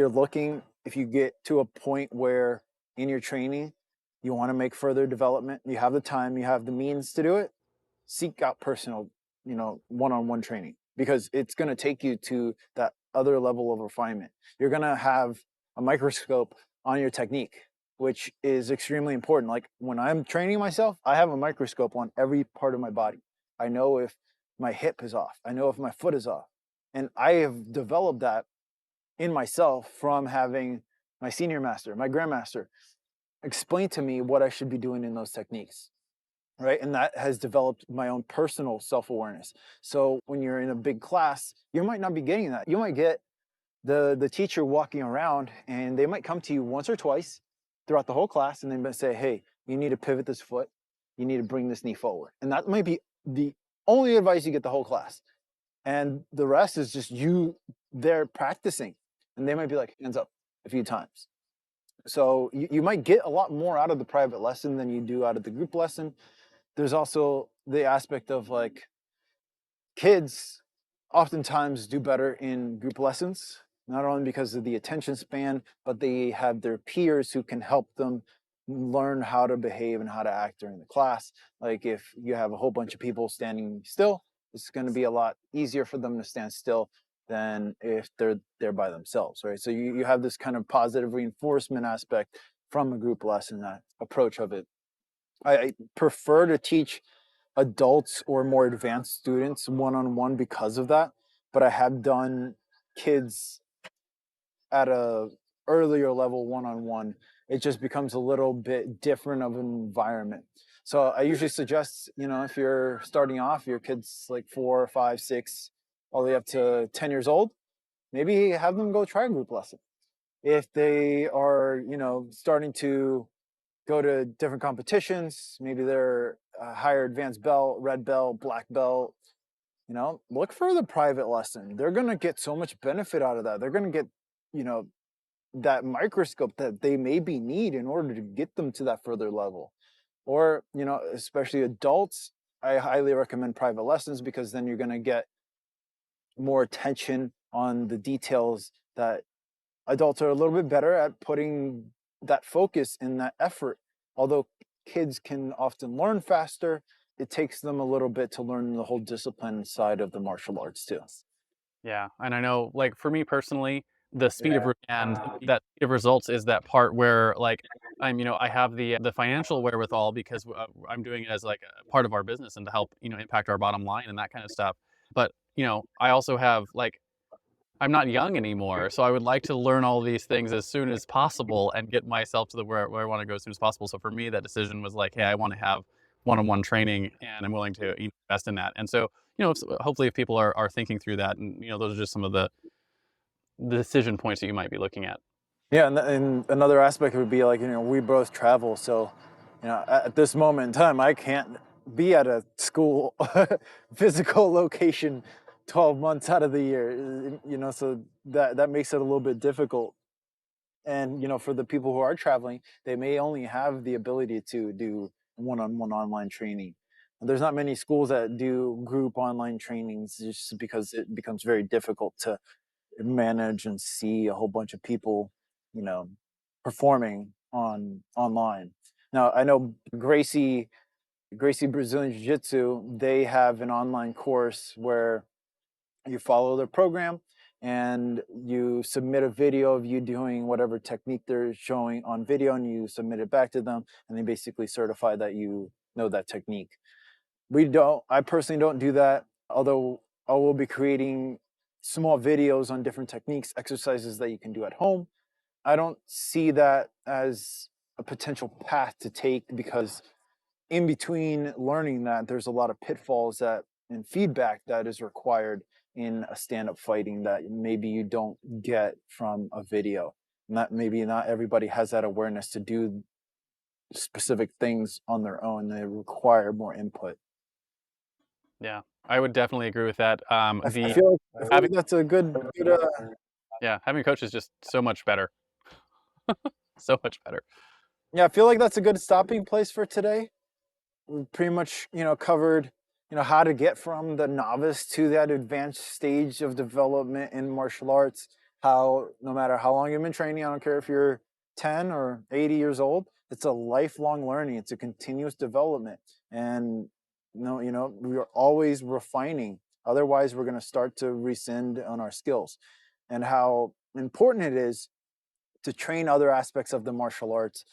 you get to a point where in your training you want to make further development, you have the time, you have the means to do it, seek out personal, one-on-one training, because it's going to take you to that other level of refinement. You're going to have a microscope on your technique, which is extremely important. Like when I'm training myself, I have a microscope on every part of my body. I know if my hip is off, I know if my foot is off. And I have developed that in myself from having my senior master, my grandmaster, explain to me what I should be doing in those techniques. Right. And that has developed my own personal self-awareness. So when you're in a big class, you might not be getting that. You might get the teacher walking around, and they might come to you once or twice throughout the whole class, and they might say, hey, you need to pivot this foot. You need to bring this knee forward. And that might be the only advice you get the whole class. And the rest is just you there practicing. And they might be like, hands up a few times. So you might get a lot more out of the private lesson than you do out of the group lesson. There's also the aspect of like, kids oftentimes do better in group lessons, not only because of the attention span, but they have their peers who can help them learn how to behave and how to act during the class. Like if you have a whole bunch of people standing still, it's going to be a lot easier for them to stand still than if they're there by themselves, right? So you have this kind of positive reinforcement aspect from a group lesson, that approach of it. I prefer to teach adults or more advanced students one-on-one because of that, but I have done kids at a earlier level one-on-one. It just becomes a little bit different of an environment. So I usually suggest, if you're starting off, your kid's like 4, 5, 6, all the way up to 10 years old, maybe have them go try a group lesson. If they are, starting to go to different competitions, maybe they're a higher advanced belt, red belt, black belt, look for the private lesson. They're going to get so much benefit out of that. They're going to get, you know, that microscope that they maybe need in order to get them to that further level. Or, especially adults, I highly recommend private lessons, because then you're going to get more attention on the details that adults are a little bit better at putting that focus and that effort. Although kids can often learn faster, it takes them a little bit to learn the whole discipline side of the martial arts too. Yeah, and I know, like for me personally, the speed of and that speed of results is that part where like I have the financial wherewithal because I'm doing it as like a part of our business and to help impact our bottom line and that kind of stuff. But I also have like I'm not young anymore, so I would like to learn all these things as soon as possible and get myself to the where I want to go as soon as possible. So for me, that decision was like, hey, I want to have one-on-one training, and I'm willing to invest in that. And so, hopefully, if people are thinking through that, and those are just some of the decision points that you might be looking at. Yeah, and another aspect would be like, we both travel, so at this moment in time, I can't be at a school physical location 12 months out of the year, so that makes it a little bit difficult. And for the people who are traveling, they may only have the ability to do one-on-one online training. There's not many schools that do group online trainings just because it becomes very difficult to manage and see a whole bunch of people, you know, performing online. Now, I know Gracie Brazilian Jiu-Jitsu, they have an online course where you follow their program and you submit a video of you doing whatever technique they're showing on video, and you submit it back to them, and they basically certify that you know that technique. I personally don't do that, although I will be creating small videos on different techniques, exercises that you can do at home. I don't see that as a potential path to take, because in between learning that, there's a lot of pitfalls that and feedback that is required in a stand-up fighting that maybe you don't get from a video. Maybe not everybody has that awareness to do specific things on their own. They require more input. Yeah, I would definitely agree with that. I feel like that's a good yeah, having a coach is just so much better. So much better. yeah, I feel like that's a good stopping place for today. We pretty much, covered, how to get from the novice to that advanced stage of development in martial arts. How, no matter how long you've been training, I don't care if you're 10 or 80 years old, it's a lifelong learning. It's a continuous development. And, we are always refining. Otherwise, we're going to start to rescind on our skills. And how important it is to train other aspects of the martial arts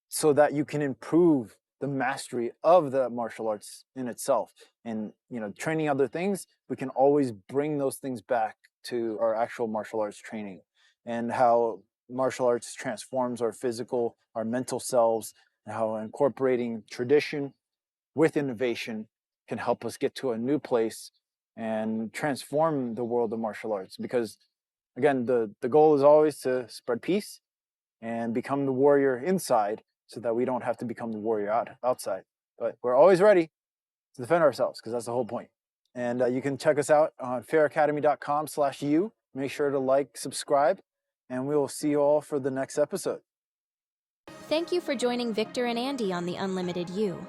so that you can improve the mastery of the martial arts in itself. And training other things, we can always bring those things back to our actual martial arts training, and how martial arts transforms our physical, our mental selves, and how incorporating tradition with innovation can help us get to a new place and transform the world of martial arts. Because again, the goal is always to spread peace and become the warrior inside, so that we don't have to become the warrior outside. But we're always ready to defend ourselves, because that's the whole point. And you can check us out on feracademy.com/you. Make sure to like, subscribe, and we will see you all for the next episode. Thank you for joining Victor and Andy on the Unlimited You.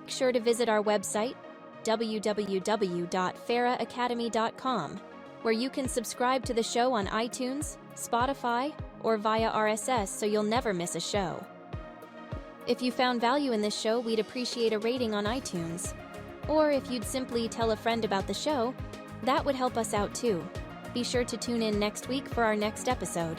Make sure to visit our website, www.feraacademy.com, where you can subscribe to the show on iTunes, Spotify, or via RSS so you'll never miss a show. If you found value in this show, we'd appreciate a rating on iTunes. Or if you'd simply tell a friend about the show, that would help us out too. Be sure to tune in next week for our next episode.